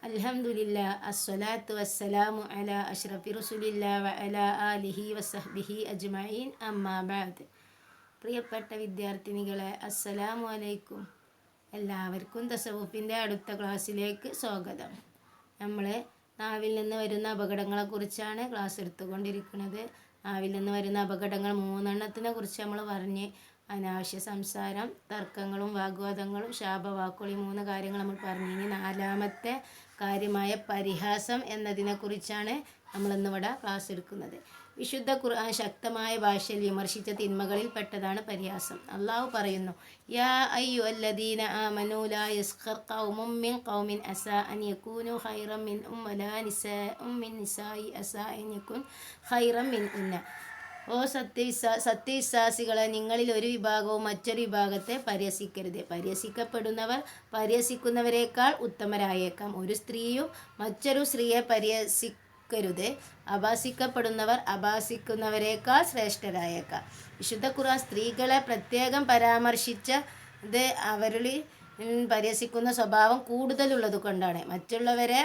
അൽഹംദുലില്ലാ അസ്സലാത്തു വസ്സലാമു അലാ അഷ്റഫി റസൂലില്ലാ വ അലാ ആലിഹി വസഹ്ബിഹി അജ്മഈൻ അമ്മാ ബഅദ്. പ്രിയപ്പെട്ട വിദ്യാർത്ഥിനികളെ, അസ്സലാമു അലൈക്കും. എല്ലാവർക്കും തസവുഫിൻ്റെ അടുത്ത ക്ലാസ്സിലേക്ക് സ്വാഗതം. നമ്മൾ നാവിൽ നിന്ന് വരുന്ന അപകടങ്ങളെക്കുറിച്ചാണ് ക്ലാസ് എടുത്തുകൊണ്ടിരിക്കുന്നത്. നാവിൽ നിന്ന് വരുന്ന അപകടങ്ങൾ 3 കുറിച്ച് നമ്മൾ പറഞ്ഞ്, അനാവശ്യ സംസാരം, തർക്കങ്ങളും വാഗ്വാദങ്ങളും, ശാപവാക്കുകൾ, ഈ 3 കാര്യങ്ങൾ നമ്മൾ പറഞ്ഞു. ഇനി 4ാമത്തെ കാര്യമായ പരിഹാസം എന്നതിനെക്കുറിച്ചാണ് നമ്മളിന്നിവിടെ ക്ലാസ് എടുക്കുന്നത്. വിശുദ്ധ ഖുർആൻ ശക്തമായ ഭാഷയിൽ വിമർശിച്ച തിന്മകളിൽ പെട്ടതാണ് പരിഹാസം. അള്ളാഹു പറയുന്നു, യാ അയ്യുഹല്ലദീന ആമനൂ ലാ യസ്ഖർ ഖൗമും മിൻ ഖൗമിൻ അസാ അൻ യകൂനു ഖൈറൻ മിൻഹും വലാ നിസാഉം മിൻ നിസാഇ അസാ അൻ യകുൻ ഖൈറൻ മിൻഹുന്ന. ഓ സത്യവിശ്വാസികളെ, നിങ്ങളിൽ ഒരു വിഭാഗവും മറ്റൊരു വിഭാഗത്തെ പരിഹസിക്കരുത്. പരിഹസിക്കപ്പെടുന്നവർ പരിഹസിക്കുന്നവരെക്കാൾ ഉത്തമരായേക്കാം. ഒരു സ്ത്രീയും മറ്റൊരു സ്ത്രീയെ പരിഹസിക്കരുത്. അപഹസിക്കപ്പെടുന്നവർ അപഹസിക്കുന്നവരെക്കാൾ ശ്രേഷ്ഠരായേക്കാം. വിശുദ്ധ ഖുർആൻ സ്ത്രീകളെ പ്രത്യേകം പരാമർശിച്ചത് അവരിൽ പരിഹസിക്കുന്ന സ്വഭാവം കൂടുതലുള്ളത് കൊണ്ടാണ്. മറ്റുള്ളവരെ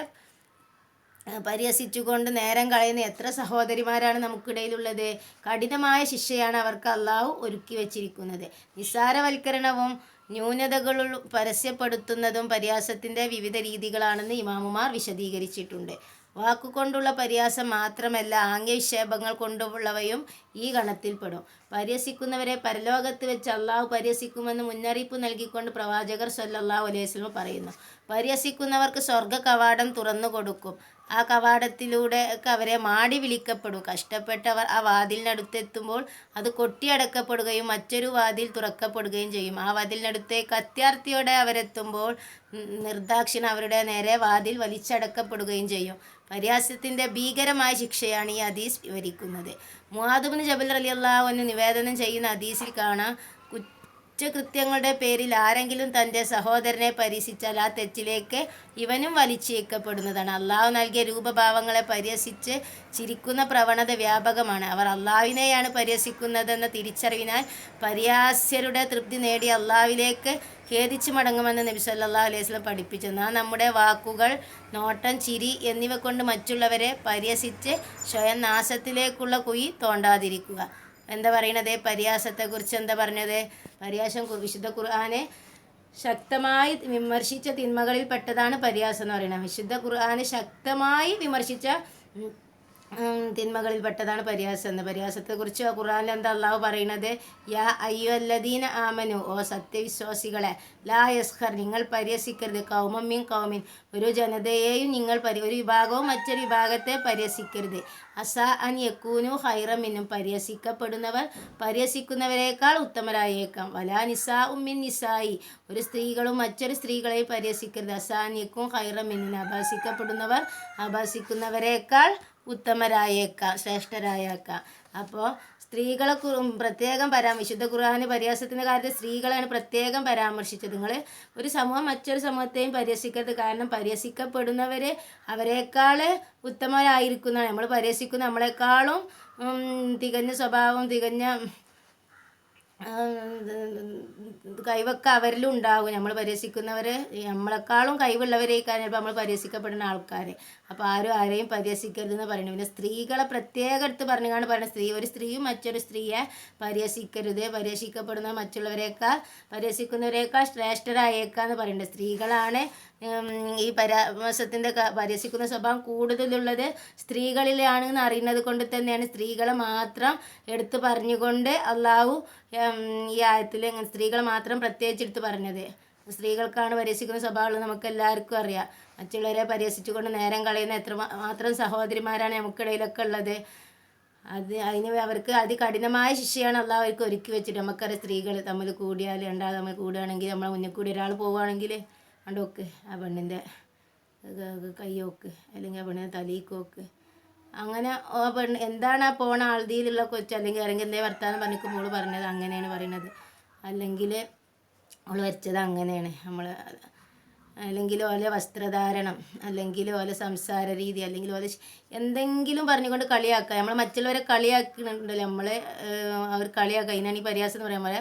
പരിഹസിച്ചുകൊണ്ട് നേരം കളയുന്ന എത്ര സഹോദരിമാരാണ് നമുക്കിടയിലുള്ളത്. കഠിനമായ ശിക്ഷയാണ് അവർക്ക് അള്ളാഹു ഒരുക്കി വച്ചിരിക്കുന്നത്. നിസ്സാരവൽക്കരണവും ന്യൂനതകളും പരസ്യപ്പെടുത്തുന്നതും പരിഹാസത്തിൻ്റെ വിവിധ രീതികളാണെന്ന് ഇമാമുമാർ വിശദീകരിച്ചിട്ടുണ്ട്. വാക്കുകൊണ്ടുള്ള പരിഹാസം മാത്രമല്ല, ആംഗ്യവിക്ഷേപങ്ങൾ കൊണ്ടുള്ളവയും ഈ ഗണത്തിൽപ്പെടും. പരിഹസിക്കുന്നവരെ പരലോകത്ത് വെച്ച് അള്ളാഹു പരിഹസിക്കുമെന്ന് മുന്നറിയിപ്പ് നൽകിക്കൊണ്ട് പ്രവാചകർ സ്വല്ലല്ലാഹു അലൈഹി വസല്ലം പറയുന്നു. പരിഹസിക്കുന്നവർക്ക് സ്വർഗ്ഗ കവാടം തുറന്നു കൊടുക്കും. ആ കവാടത്തിലൂടെ അവരെ മാടി വിളിക്കപ്പെടും. കഷ്ടപ്പെട്ടവർ ആ വാതിലിനടുത്തെത്തുമ്പോൾ അത് കൊട്ടിയടക്കപ്പെടുകയും മറ്റൊരു വാതിൽ തുറക്കപ്പെടുകയും ചെയ്യും. ആ വാതിലിനടുത്തേക്ക് അത്യാർത്തിയോടെ അവരെത്തുമ്പോൾ നിർദാക്ഷിണ്യം അവരുടെ നേരെ വാതിൽ വലിച്ചടക്കപ്പെടുകയും ചെയ്യും. പരിഹാസത്തിൻ്റെ ഭീകരമായ ശിക്ഷയാണ് ഈ ഹദീസ് വിവരിക്കുന്നത്. മുആദ് ഇബ്നു ജബൽ റളിയല്ലാഹു അൻഹു നിവേദനം ചെയ്യുന്ന ഹദീസിൽ കാണാം, കുറ്റകൃത്യങ്ങളുടെ പേരിൽ ആരെങ്കിലും തൻ്റെ സഹോദരനെ പരിഹസിച്ചാൽ ആ തെറ്റിലേക്ക് ഇവനും വലിച്ചേക്കപ്പെടുന്നതാണ്. അള്ളാഹു നൽകിയ രൂപഭാവങ്ങളെ പരിഹസിച്ച് ചിരിക്കുന്ന പ്രവണത വ്യാപകമാണ്. അവർ അള്ളാഹുവിനെയാണ് പരിഹസിക്കുന്നതെന്ന തിരിച്ചറിവിനാൽ പരിഹാസ്യരുടെ തൃപ്തി നേടി അള്ളാഹുവിലേക്ക് ഖേദിച്ച് മടങ്ങുമെന്ന് നബി സല്ലല്ലാഹു അലൈഹി വസല്ലം പഠിപ്പിച്ചു. നമ്മുടെ വാക്കുകൾ, നോട്ടം, ചിരി എന്നിവ കൊണ്ട് മറ്റുള്ളവരെ പരിഹസിച്ച് സ്വയം നാശത്തിലേക്കുള്ള കുഴി തോണ്ടാതിരിക്കുക. എന്താ പറയണത്? പരിഹാസത്തെക്കുറിച്ച് എന്താ പറഞ്ഞത്? പരിഹാസം വിശുദ്ധ ഖുർആനെ ശക്തമായി വിമർശിച്ച തിന്മകളിൽ പെട്ടതാണ് പരിഹാസം എന്ന് പറയുന്നത്. വിശുദ്ധ ഖുർആനെ ശക്തമായി വിമർശിച്ച തിന്മകളിൽ പെട്ടതാണ് പരിഹാസം എന്ന്. പരിഹാസത്തെക്കുറിച്ച് ഖുർആനിൽ എന്താ അള്ളാഹു പറയുന്നത്? യാ അയ്യുഹല്ലദീന ആമനു, ഓ സത്യവിശ്വാസികളെ, ലാ യസ്ഖർ, നിങ്ങൾ പരിഹസിക്കരുത്, ഖൗമും മിൻ ഖൗമിൻ, ഒരു ജനതയെയും നിങ്ങൾ ഒരു വിഭാഗവും മറ്റൊരു വിഭാഗത്തെ പരിഹസിക്കരുത്. അസാ അൻ യകൂനു ഖൈറൻ മിൻഹും, പരിഹസിക്കപ്പെടുന്നവർ പരിഹസിക്കുന്നവരെക്കാൾ ഉത്തമരായേക്കാം. വലാ നിസാഉം മിൻ നിസായി, ഒരു സ്ത്രീകളും മറ്റൊരു സ്ത്രീകളെയും പരിഹസിക്കരുത്. അസാ അൻ യകൂൻ ഖൈറൻ മിൻഹുന്ന, അപഹസിക്കപ്പെടുന്നവർ അപഹസിക്കുന്നവരെക്കാൾ ഉത്തമരായേക്കാം, ശ്രേഷ്ഠരായേക്കാം. അപ്പോൾ സ്ത്രീകളെ പ്രത്യേകം വിശുദ്ധ ഖുർആന് പരിഹാസത്തിൻ്റെ കാര്യത്തിൽ സ്ത്രീകളെയാണ് പ്രത്യേകം പരാമർശിച്ചത്. നിങ്ങൾ ഒരു സമൂഹം മറ്റൊരു സമൂഹത്തെയും പരിഹസിക്കരുത്. കാരണം പരിഹസിക്കപ്പെടുന്നവർ അവരെക്കാൾ ഉത്തമരായിരിക്കുന്നതാണ്. നമ്മൾ പരിഹസിക്കുന്ന നമ്മളെക്കാളും തികഞ്ഞ സ്വഭാവം, തികഞ്ഞ കഴിവൊക്കെ അവരിലും ഉണ്ടാകും. നമ്മൾ പരിഹസിക്കുന്നവർ നമ്മളെക്കാളും കഴിവുള്ളവരേക്കാണ് ചിലപ്പോൾ നമ്മൾ പരിഹസിക്കപ്പെടുന്ന ആൾക്കാർ. അപ്പോൾ ആരെയും പരിഹസിക്കരുതെന്ന് പറയുന്നു. പിന്നെ സ്ത്രീകളെ പ്രത്യേകം എടുത്ത് പറഞ്ഞാണ് പറയുന്നത്, ഒരു സ്ത്രീയും മറ്റൊരു സ്ത്രീയെ പരിഹസിക്കരുത്. പരിഹസിക്കപ്പെടുന്ന മറ്റുള്ളവരെക്കാൾ പരിഹസിക്കുന്നവരെക്കാൾ ശ്രേഷ്ഠരായേക്കാന്ന് പറയുന്നുണ്ട്. സ്ത്രീകളാണ് ഈ പരിഹസിക്കുന്ന സ്വഭാവം കൂടുതലുള്ളത് സ്ത്രീകളിലാണെന്ന് അറിയുന്നത് കൊണ്ട് തന്നെയാണ് സ്ത്രീകളെ മാത്രം എടുത്ത് പറഞ്ഞുകൊണ്ട് അള്ളാഹു ഈ ആയത്തിൽ സ്ത്രീകളെ മാത്രം പ്രത്യേകിച്ച് എടുത്ത് പറഞ്ഞത്. സ്ത്രീകൾക്കാണ് പരിഹസിക്കുന്ന സ്വഭാവമുള്ളത് നമുക്ക് എല്ലാവർക്കും അറിയാം. മറ്റുള്ളവരെ പരിഹസിച്ചുകൊണ്ട് നേരം കളയുന്ന എത്രമാത്രം സഹോദരിമാരാണ് നമുക്കിടയിലൊക്കെ ഉള്ളത്. അവർക്ക് അതികഠിനമായ ശിക്ഷയാണ് അള്ളാഹു അവർക്ക് ഒരുക്കി വെച്ചിട്ട്. നമുക്കറിയാം, സ്ത്രീകൾ തമ്മിൽ കൂടിയാൽ തമ്മിൽ കൂടുകയാണെങ്കിൽ, നമ്മളെ മുന്നിൽ കൂടി ഒരാൾ പോവുകയാണെങ്കിൽ കണ്ടോക്ക്, ആ പെണ്ണിൻ്റെ കയ്യോക്ക്, അല്ലെങ്കിൽ ആ പെണ്ണിൻ്റെ തലീക്കോക്ക്, അങ്ങനെ ആ പെണ്ണ് എന്താണ് ആ പോണ ആൾതിയിലുള്ള കൊച്ച്, അല്ലെങ്കിൽ ഇറങ്ങി എന്തേ വർത്താനം പറഞ്ഞിരിക്കുമ്പോൾ പറഞ്ഞത് അങ്ങനെയാണ് പറയുന്നത്, അല്ലെങ്കിൽ അവൾ വരച്ചത് അങ്ങനെയാണ്, അല്ലെങ്കിൽ ഓലെ വസ്ത്രധാരണം, അല്ലെങ്കിൽ ഓലെ സംസാര രീതി, അല്ലെങ്കിൽ ഓലെ എന്തെങ്കിലും പറഞ്ഞുകൊണ്ട് കളിയാക്കുക. നമ്മൾ മറ്റുള്ളവരെ കളിയാക്കുന്നുണ്ടല്ലോ, അവർ കളിയാക്കുക. അതിനാണ് ഈ പരിഹാസം എന്ന് പറയുമ്പോൾ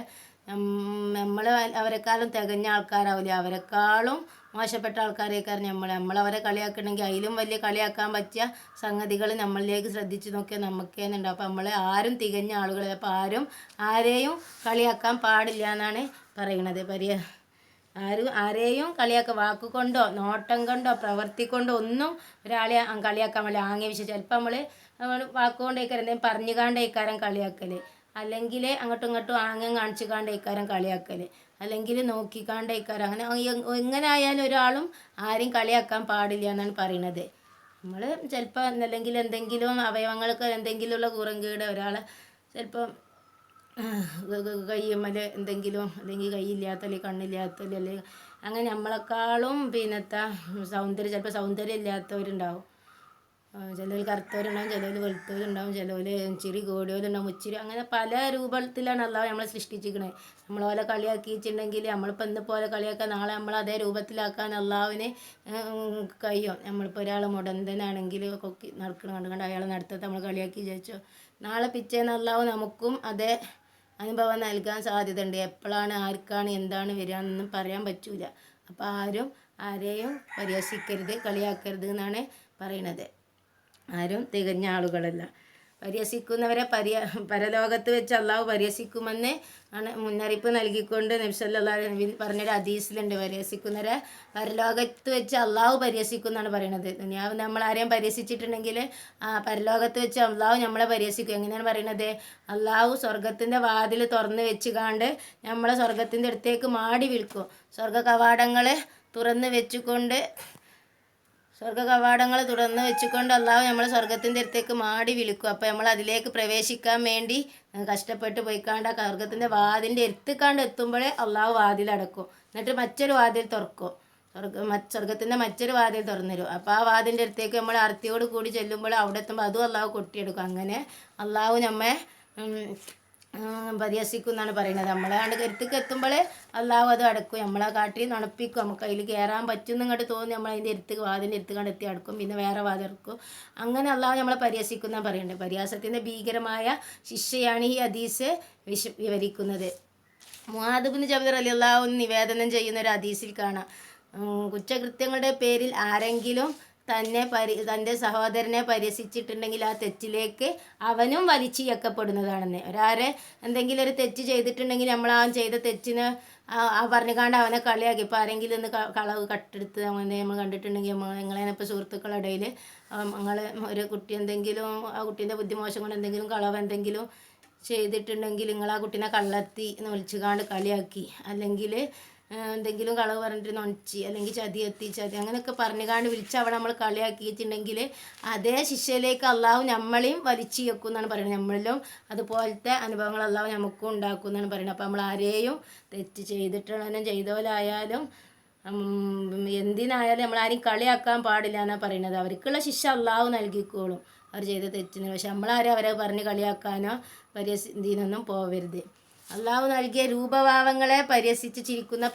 നമ്മൾ അവരെക്കാളും തികഞ്ഞ ആൾക്കാരാവില്ല, അവരെക്കാളും മോശപ്പെട്ട ആൾക്കാരേക്കാർ നമ്മളവരെ കളിയാക്കണമെങ്കിൽ അതിലും വലിയ കളിയാക്കാൻ പറ്റിയ സംഗതികൾ നമ്മളിലേക്ക് ശ്രദ്ധിച്ച് നോക്കിയാൽ നമുക്ക് തന്നെ ഉണ്ടാവും. അപ്പോൾ നമ്മൾ ആരും തികഞ്ഞ ആളുകളെ, അപ്പോൾ ആരെയും കളിയാക്കാൻ പാടില്ല എന്നാണ് പറയുന്നത്. ആരെയും കളിയാക്കുക വാക്കുകൊണ്ടോ നോട്ടം കൊണ്ടോ പ്രവൃത്തി കൊണ്ടോ ഒന്നും ഒരാളെ കളിയാക്കാൻ പാടില്ല. ആംഗ്യ വിശേഷം ചിലപ്പോൾ നമ്മൾ വാക്കുകൊണ്ടേക്കാരം എന്തെങ്കിലും പറഞ്ഞുകാണ്ടേക്കാരം കളിയാക്കൽ, അല്ലെങ്കിൽ അങ്ങോട്ടും ഇങ്ങോട്ടും ആംഗ്യം കാണിച്ചുകാണ്ടേക്കാരം കളിയാക്കൽ, അല്ലെങ്കിൽ നോക്കിക്കാണ്ടേക്കാരം. അങ്ങനെ എങ്ങനെ ആയാലും ഒരാളും ആരും കളിയാക്കാൻ പാടില്ല എന്നാണ് പറയുന്നത്. നമ്മൾ ചിലപ്പോൾ അല്ലെങ്കിൽ എന്തെങ്കിലും അവയവങ്ങൾക്ക് എന്തെങ്കിലുമുള്ള കുറങ്കേട് ഒരാളെ ചിലപ്പോൾ കയ്യുമ്മൽ എന്തെങ്കിലും, അല്ലെങ്കിൽ കൈയില്ലാത്ത അല്ലെങ്കിൽ കണ്ണില്ലാത്ത അല്ലെങ്കിൽ അങ്ങനെ നമ്മളെക്കാളും സൗന്ദര്യം ചിലപ്പോൾ സൗന്ദര്യം ഇല്ലാത്തവരുണ്ടാവും. ചിലർ കറുത്തവരുണ്ടാവും, ചിലർ വെളുത്തവരുണ്ടാവും, ചിലർ ഇച്ചിരി കൂടിയവരുണ്ടാവും, ഇച്ചിരി അങ്ങനെ പല രൂപത്തിലാണ് അള്ളാഹു നമ്മളെ സൃഷ്ടിച്ചിരിക്കുന്നത്. നമ്മളോലെ കളിയാക്കിയിട്ടുണ്ടെങ്കിൽ നമ്മളിപ്പോൾ ഇന്ന് പോലെ കളിയാക്കാൻ നാളെ നമ്മൾ അതേ രൂപത്തിലാക്കാൻ അള്ളാഹുവിന് കഴിയും. നമ്മളിപ്പോൾ ഒരാൾ മുടന്തനാണെങ്കിൽ കൊക്കി നടക്കണം കണ്ട് അയാളെ നടത്തത്തെ നമ്മൾ കളിയാക്കി വിചാരിച്ചോ, നാളെ പിറ്റേന്ന് അള്ളാഹു നമുക്കും അതേ അനുഭവം നൽകാൻ സാധ്യതയുണ്ട്. എപ്പോഴാണ് ആർക്കാണ് എന്താണ് വരിക എന്നൊന്നും പറയാൻ പറ്റൂല. അപ്പോൾ ആരെയും പരിഹസിക്കരുത്, കളിയാക്കരുത് എന്നാണ് പറയുന്നത്. ആരും തികഞ്ഞ ആളുകളല്ല. പരിഹസിക്കുന്നവരെ പരലോകത്ത് വെച്ച് അള്ളാഹു പരിഹസിക്കുമെന്ന് ആണ് മുന്നറിയിപ്പ് നൽകിക്കൊണ്ട് നബി സല്ലല്ലാഹു അലൈഹി വസല്ലം പറഞ്ഞൊരു ഹദീസിലുണ്ട്. പരിഹസിക്കുന്നവരെ പരലോകത്ത് വെച്ച് അള്ളാഹു പരിഹസിക്കും എന്നാണ് പറയുന്നത്. ദുനിയാവ് നമ്മൾ ആരെയും പരിഹസിച്ചിട്ടുണ്ടെങ്കിൽ പരലോകത്ത് വെച്ച് അള്ളാഹു നമ്മളെ പരിഹസിക്കും. എങ്ങനെയാണ് പറയുന്നത്? അള്ളാഹു സ്വർഗത്തിൻ്റെ വാതിൽ തുറന്ന് വെച്ചുകാണ്ട് നമ്മളെ സ്വർഗത്തിൻ്റെ അടുത്തേക്ക് മാടി വിളിക്കും. സ്വർഗ കവാടങ്ങൾ തുറന്ന് വെച്ചുകൊണ്ട് അള്ളാഹു നമ്മളെ സ്വർഗത്തിൻ്റെ അടുത്തേക്ക് മാടി വിളിക്കും. അപ്പോൾ നമ്മൾ അതിലേക്ക് പ്രവേശിക്കാൻ വേണ്ടി കഷ്ടപ്പെട്ട് പോയിക്കാണ്ട് ആ സ്വർഗത്തിൻ്റെ വാതിലിൻ്റെ എത്തുക്കാണ്ട് എത്തുമ്പോഴേ അള്ളാഹു വാതിലടക്കും. എന്നിട്ട് മറ്റൊരു വാതിൽ തുറക്കും. സ്വർഗത്തിൻ്റെ മറ്റൊരു വാതിൽ തുറന്നു തരും. അപ്പോൾ ആ വാതിലിൻ്റെ അടുത്തേക്ക് നമ്മൾ ആർത്തിയോട് കൂടി ചെല്ലുമ്പോൾ അവിടെ എത്തുമ്പോൾ അതും അള്ളാഹു കൊട്ടിയെടുക്കും. അങ്ങനെ അള്ളാഹു നമ്മെ പരിഹസിക്കും എന്നാണ് പറയുന്നത്. നമ്മളെ അടുത്തേക്ക് എത്തുമ്പോൾ അള്ളാഹു അത് അടക്കും, നമ്മളെ കാട്ടി നടപ്പിക്കും. നമുക്ക് അതിൽ കയറാൻ പറ്റും ഇങ്ങോട്ട് തോന്നി നമ്മൾ അതിൻ്റെ വാതിൻ്റെ അടുത്ത് എത്തി അടക്കും, പിന്നെ വേറെ വാതിറക്കും. അങ്ങനെ അള്ളാഹു നമ്മളെ പരിഹസിക്കും എന്നാണ് പറയുന്നത്. പരിഹാസത്തിൻ്റെ ഭീകരമായ ശിക്ഷയാണ് ഈ ഹദീസ് വിവരിക്കുന്നത്. മുആദ് ഇബ്നു ജബൽ റളിയല്ലാഹു അൻഹു നിവേദനം ചെയ്യുന്ന ഒരു ഹദീസിൽ കാണാം, കുറ്റകൃത്യങ്ങളുടെ പേരിൽ ആരെങ്കിലും തൻ്റെ സഹോദരനെ പരിഹസിച്ചിട്ടുണ്ടെങ്കിൽ ആ തെറ്റിലേക്ക് അവനും വലിച്ചിഴക്കപ്പെടുന്നതാണെന്ന്. ഒരാരെ എന്തെങ്കിലും ഒരു തെറ്റ് ചെയ്തിട്ടുണ്ടെങ്കിൽ നമ്മൾ ആ ചെയ്ത തെറ്റിന് പറഞ്ഞുകാണ്ട് അവനെ കളിയാക്കി. ഇപ്പോൾ ആരെങ്കിലും ഒന്ന് കളവ് കട്ടെടുത്ത് അങ്ങനെ നമ്മൾ കണ്ടിട്ടുണ്ടെങ്കിൽ നിങ്ങളെ ഇപ്പോൾ സുഹൃത്തുക്കളുടെ ഇടയിൽ നിങ്ങൾ ഒരു കുട്ടി എന്തെങ്കിലും ആ കുട്ടീൻ്റെ ബുദ്ധിമോശം കൊണ്ട് എന്തെങ്കിലും കളവ് എന്തെങ്കിലും ചെയ്തിട്ടുണ്ടെങ്കിൽ നിങ്ങൾ ആ കുട്ടീനെ കള്ളത്തി എന്ന് വിളിച്ചുകാണ്ട് കളിയാക്കി, അല്ലെങ്കിൽ എന്തെങ്കിലും കളവ് പറഞ്ഞിട്ട് നൊണച്ചി, അല്ലെങ്കിൽ ചതി അങ്ങനെയൊക്കെ പറഞ്ഞുകാണ്ട് വിളിച്ച് അവിടെ നമ്മൾ കളിയാക്കിയിട്ടുണ്ടെങ്കിൽ അതേ ശിക്ഷയിലേക്ക് അള്ളാഹു നമ്മളെയും വലിച്ചു വെക്കും എന്നാണ് പറയുന്നത്. നമ്മളിലും അതുപോലത്തെ അനുഭവങ്ങൾ അള്ളാഹു നമുക്കും ഉണ്ടാക്കും എന്നാണ് പറയുന്നത്. അപ്പോൾ നമ്മൾ ആരെയും തെറ്റ് ചെയ്തോലായാലും എന്തിനായാലും നമ്മളാരെയും കളിയാക്കാൻ പാടില്ല എന്നാണ് പറയുന്നത്. അവർക്കുള്ള ശിക്ഷ അള്ളാഹു നൽകിക്കോളും അവർ ചെയ്ത തെറ്റിന്. പക്ഷെ നമ്മളാരും അവരെ പറഞ്ഞ് കളിയാക്കാനോ ഇതിനൊന്നും പോവരുത്. അള്ളാഹു നൽകിയ രൂപഭാവങ്ങളെ പരിഹസിച്ച് ചിരിക്കുന്ന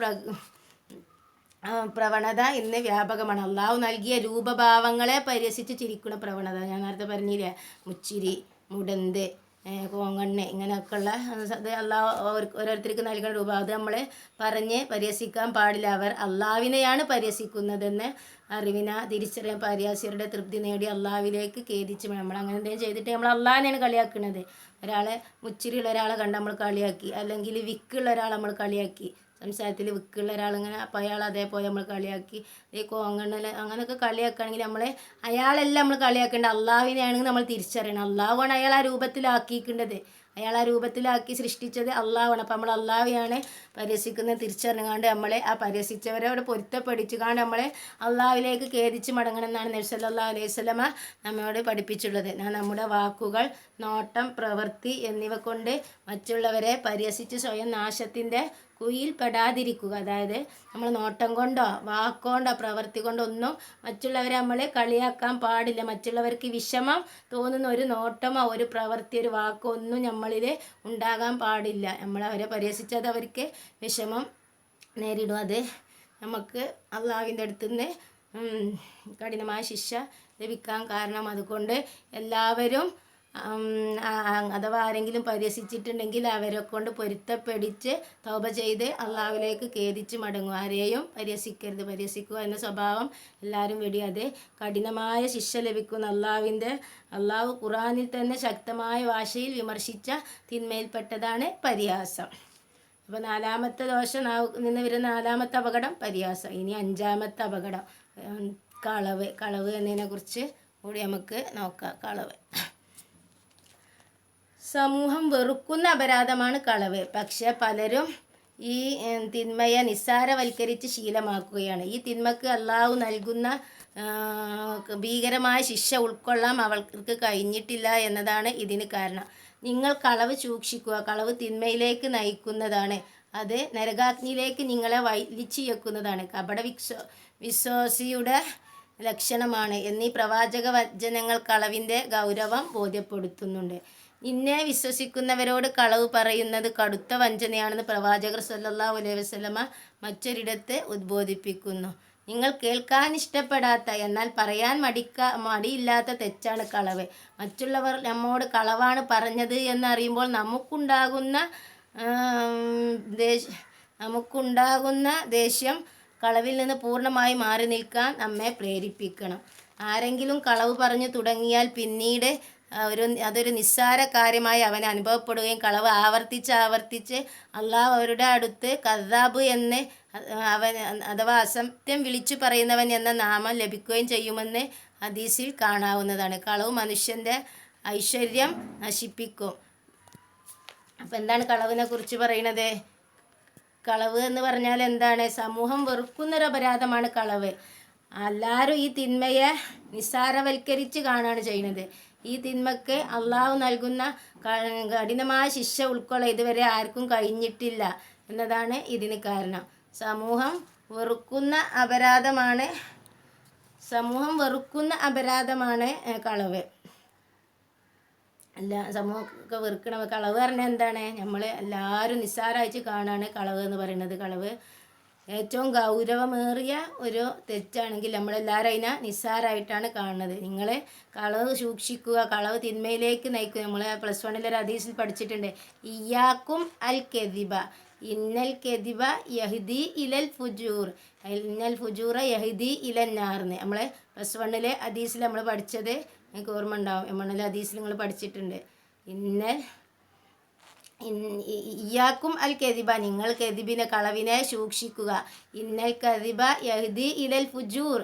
പ്രവണത ഇന്ന് വ്യാപകമാണ്. അള്ളാഹു നൽകിയ രൂപഭാവങ്ങളെ പരിഹസിച്ച് ചിരിക്കുന്ന പ്രവണത ഞാൻ നേരത്തെ പറഞ്ഞില്ലേ, മുച്ചിരി, മുടന്ത്, കോങ്കണ്ണ്, ഇങ്ങനെയൊക്കെയുള്ള അത് അള്ളാഹു ഓരോരുത്തർക്ക് നൽകുന്ന രൂപം അത് നമ്മൾ പറഞ്ഞ് പരിഹസിക്കാൻ പാടില്ല. അവർ അള്ളാഹുവിനെയാണ് പരിഹസിക്കുന്നതെന്ന് തിരിച്ചറിയാൻ പരിഹാസ്യരുടെ തൃപ്തി നേടി അള്ളാഹുവിലേക്ക് ഖേദിച്ച് നമ്മൾ അങ്ങനെ എന്തെങ്കിലും ചെയ്തിട്ട് നമ്മൾ അള്ളാഹിനെയാണ് കളിയാക്കുന്നത്. ഒരാളെ മുച്ചിരിയുള്ള ഒരാളെ കണ്ട് നമ്മൾ കളിയാക്കി, അല്ലെങ്കിൽ വിക്കുള്ള ഒരാളെ നമ്മൾ കളിയാക്കി, സംസാരത്തിൽ വിക്കുള്ള ഒരാളിങ്ങനെ അപ്പോൾ അയാൾ അതേപോലെ നമ്മൾ കളിയാക്കി, ഈ കോങ്കണ്ണൽ അങ്ങനെയൊക്കെ കളിയാക്കുകയാണെങ്കിൽ അയാളെല്ലാം നമ്മൾ കളിയാക്കേണ്ടത് അള്ളാഹുവിനെയാണെങ്കിൽ നമ്മൾ തിരിച്ചറിയണം. അള്ളാഹുവാണ് അയാൾ ആ രൂപത്തിലാക്കിയിരിക്കേണ്ടത്, അയാൾ ആ രൂപത്തിലാക്കി സൃഷ്ടിച്ചത് അള്ളാഹുവാണ്. അപ്പോൾ നമ്മൾ അള്ളാഹുവിനെയാണ് പരിഹസിക്കുന്നത് തിരിച്ചറിഞ്ഞുകൊണ്ട് നമ്മളെ ആ പരിഹസിച്ചവരോട് പൊരുത്തപ്പെടിച്ചുകൊണ്ട് നമ്മളെ അള്ളാഹുവിലേക്ക് ഖേദിച്ച് മടങ്ങണം എന്നാണ് നബി സല്ലല്ലാഹു അലൈഹി വസല്ലമ നമ്മോട് പഠിപ്പിച്ചുള്ളത്. നമ്മുടെ വാക്കുകൾ, നോട്ടം, പ്രവൃത്തി എന്നിവ കൊണ്ട് മറ്റുള്ളവരെ പരിഹസിച്ച് സ്വയം നാശത്തിൻ്റെ കുഴിയിൽ പെടാതിരിക്കുക. അതായത് നമ്മൾ നോട്ടം കൊണ്ടോ വാക്കുകൊണ്ടോ പ്രവൃത്തി കൊണ്ടോ ഒന്നും മറ്റുള്ളവരെ നമ്മൾ കളിയാക്കാൻ പാടില്ല. മറ്റുള്ളവർക്ക് വിഷമം തോന്നുന്ന ഒരു നോട്ടമോ ഒരു പ്രവൃത്തി ഒരു വാക്കോ ഒന്നും നമ്മളിൽ ഉണ്ടാകാൻ പാടില്ല. നമ്മളവരെ പരിഹസിച്ചത് അവർക്ക് വിഷമം നേരിടും. അത് നമുക്ക് അള്ളാഹുവിൻ്റെ അടുത്ത് നിന്ന് കഠിനമായ ശിക്ഷ ലഭിക്കാൻ കാരണം. അതുകൊണ്ട് എല്ലാവരും അഥവാ ആരെങ്കിലും പരിഹസിച്ചിട്ടുണ്ടെങ്കിൽ അവരെ കൊണ്ട് പൊരുത്തപ്പെടിച്ച് തൗബ ചെയ്ത് അള്ളാഹുവിലേക്ക് ഖേദിച്ച് മടങ്ങും. ആരെയും പരിഹസിക്കരുത്. പരിഹസിക്കുക എന്ന സ്വഭാവം എല്ലാവരും വെടിയാതെ കഠിനമായ ശിക്ഷ ലഭിക്കുന്ന അള്ളാഹു ഖുർആനിൽ തന്നെ ശക്തമായ ഭാഷയിൽ വിമർശിച്ച തിന്മയിൽപ്പെട്ടതാണ് പരിഹാസം. അപ്പോൾ നാലാമത്തെ ദോഷം നിന്ന് വരുന്ന നാലാമത്തെ അപകടം പരിഹാസം. ഇനി അഞ്ചാമത്തെ അപകടം കളവ് എന്നതിനെ കുറിച്ച് കൂടി നമുക്ക് നോക്കാം. കളവ് സമൂഹം വെറുക്കുന്ന അപരാധമാണ് കളവ്. പക്ഷെ പലരും ഈ തിന്മയെ നിസ്സാരവൽക്കരിച്ച് ശീലമാക്കുകയാണ്. ഈ തിന്മക്ക് അള്ളാഹു നൽകുന്ന ഭീകരമായ ശിക്ഷ ഉൾക്കൊള്ളാൻ അവർക്ക് കഴിഞ്ഞിട്ടില്ല എന്നതാണ് ഇതിന് കാരണം. നിങ്ങൾ കളവ് സൂക്ഷിക്കുക. കളവ് തിന്മയിലേക്ക് നയിക്കുന്നതാണ്. അത് നരകാഗ്നിയിലേക്ക് നിങ്ങളെ വലിച്ചിഴക്കുന്നതാണ്. വിശ്വാസിയുടെ ലക്ഷണമാണ് എന്നീ പ്രവാചക വചനങ്ങൾ കളവിൻ്റെ ഗൗരവം ബോധ്യപ്പെടുത്തുന്നുണ്ട്. നിന്നെ വിശ്വസിക്കുന്നവരോട് കളവ് പറയുന്നത് കടുത്ത വഞ്ചനയാണെന്ന് പ്രവാചകർ സല്ലല്ലാഹു അലൈഹി വസല്ലമ മറ്റൊരിടത്ത് ഉദ്ബോധിപ്പിക്കുന്നു. നിങ്ങൾ കേൾക്കാൻ ഇഷ്ടപ്പെടാത്ത എന്നാൽ പറയാൻ മടിയില്ലാത്ത തെറ്റാണ് കളവ്. മറ്റുള്ളവർ നമ്മോട് കളവാണ് പറഞ്ഞത് എന്നറിയുമ്പോൾ നമുക്കുണ്ടാകുന്ന ദേഷ്യം കളവിൽ നിന്ന് പൂർണ്ണമായി മാറി നിൽക്കാൻ നമ്മെ പ്രേരിപ്പിക്കണം. ആരെങ്കിലും കളവ് പറഞ്ഞു തുടങ്ങിയാൽ പിന്നീട് അതൊരു നിസ്സാര കാര്യമായി അവന് അനുഭവപ്പെടുകയും കളവ് ആവർത്തിച്ച് അള്ളാഹു അവരുടെ അടുത്ത് കദ്ദാബ് എന്ന് അഥവാ അസത്യം വിളിച്ചു പറയുന്നവൻ എന്ന നാമം ലഭിക്കുകയും ചെയ്യുമെന്ന് ഹദീസിൽ കാണാവുന്നതാണ്. കളവ് മനുഷ്യൻ്റെ ഐശ്വര്യം നശിപ്പിക്കും. അപ്പം എന്താണ് കളവിനെ കുറിച്ച് പറയുന്നത്? കളവ് എന്ന് പറഞ്ഞാൽ എന്താണ്? സമൂഹം വെറുക്കുന്നൊരു അപരാധമാണ് കളവ്. എല്ലാവരും ഈ തിന്മയെ നിസ്സാരവൽക്കരിച്ച് കാണുകയാണ് ചെയ്യുന്നത്. ഈ തിന്മയ്ക്ക് അള്ളാഹു നൽകുന്ന കഠിനമായ ശിക്ഷ ഉൾക്കൊള്ളാൻ ഇതുവരെ ആർക്കും കഴിഞ്ഞിട്ടില്ല എന്നതാണ് ഇതിന് കാരണം. സമൂഹം വെറുക്കുന്ന അപരാധമാണ് കളവ്. സമൂഹമൊക്കെ വെറുക്കണ കളവ് പറഞ്ഞാൽ എന്താണ്? നമ്മൾ എല്ലാവരും നിസ്സാരമായിട്ട് കാണാണ് കളവ് എന്ന് പറയുന്നത്. കളവ് ഏറ്റവും ഗൗരവമേറിയ ഒരു തെറ്റാണെങ്കിൽ നമ്മളെല്ലാവരും അതിനെ നിസ്സാരമായിട്ടാണ് കാണുന്നത്. നിങ്ങൾ കളവ് സൂക്ഷിക്കുക. കളവ് തിന്മയിലേക്ക് നയിക്കുക. നമ്മൾ +1 ഒരു ഹദീസിൽ പഠിച്ചിട്ടുണ്ട്. ഇയ്യാക്കും അൽ കെദിബ ഇന്നൽ കെദിബ യഹ്ദി ഇലൽ ഫുജൂർ ഇന്നൽ ഫുജൂറ യഹ്ദി ഇലൻ നാർന്ന്. നമ്മൾ +1 ഹദീസിൽ നമ്മൾ പഠിച്ചത് നിങ്ങൾക്ക് ഓർമ്മ ഉണ്ടാവും. M1 ഹദീസിൽ നിങ്ങൾ പഠിച്ചിട്ടുണ്ട്. ഇയ്യാക്കും അൽ കെദിബ നിങ്ങൾ കെദിബിനെ കളവിനെ സൂക്ഷിക്കുക. ഇന്നൽ കദിബ യഹ്ദി ഇലൽ ഫുജൂർ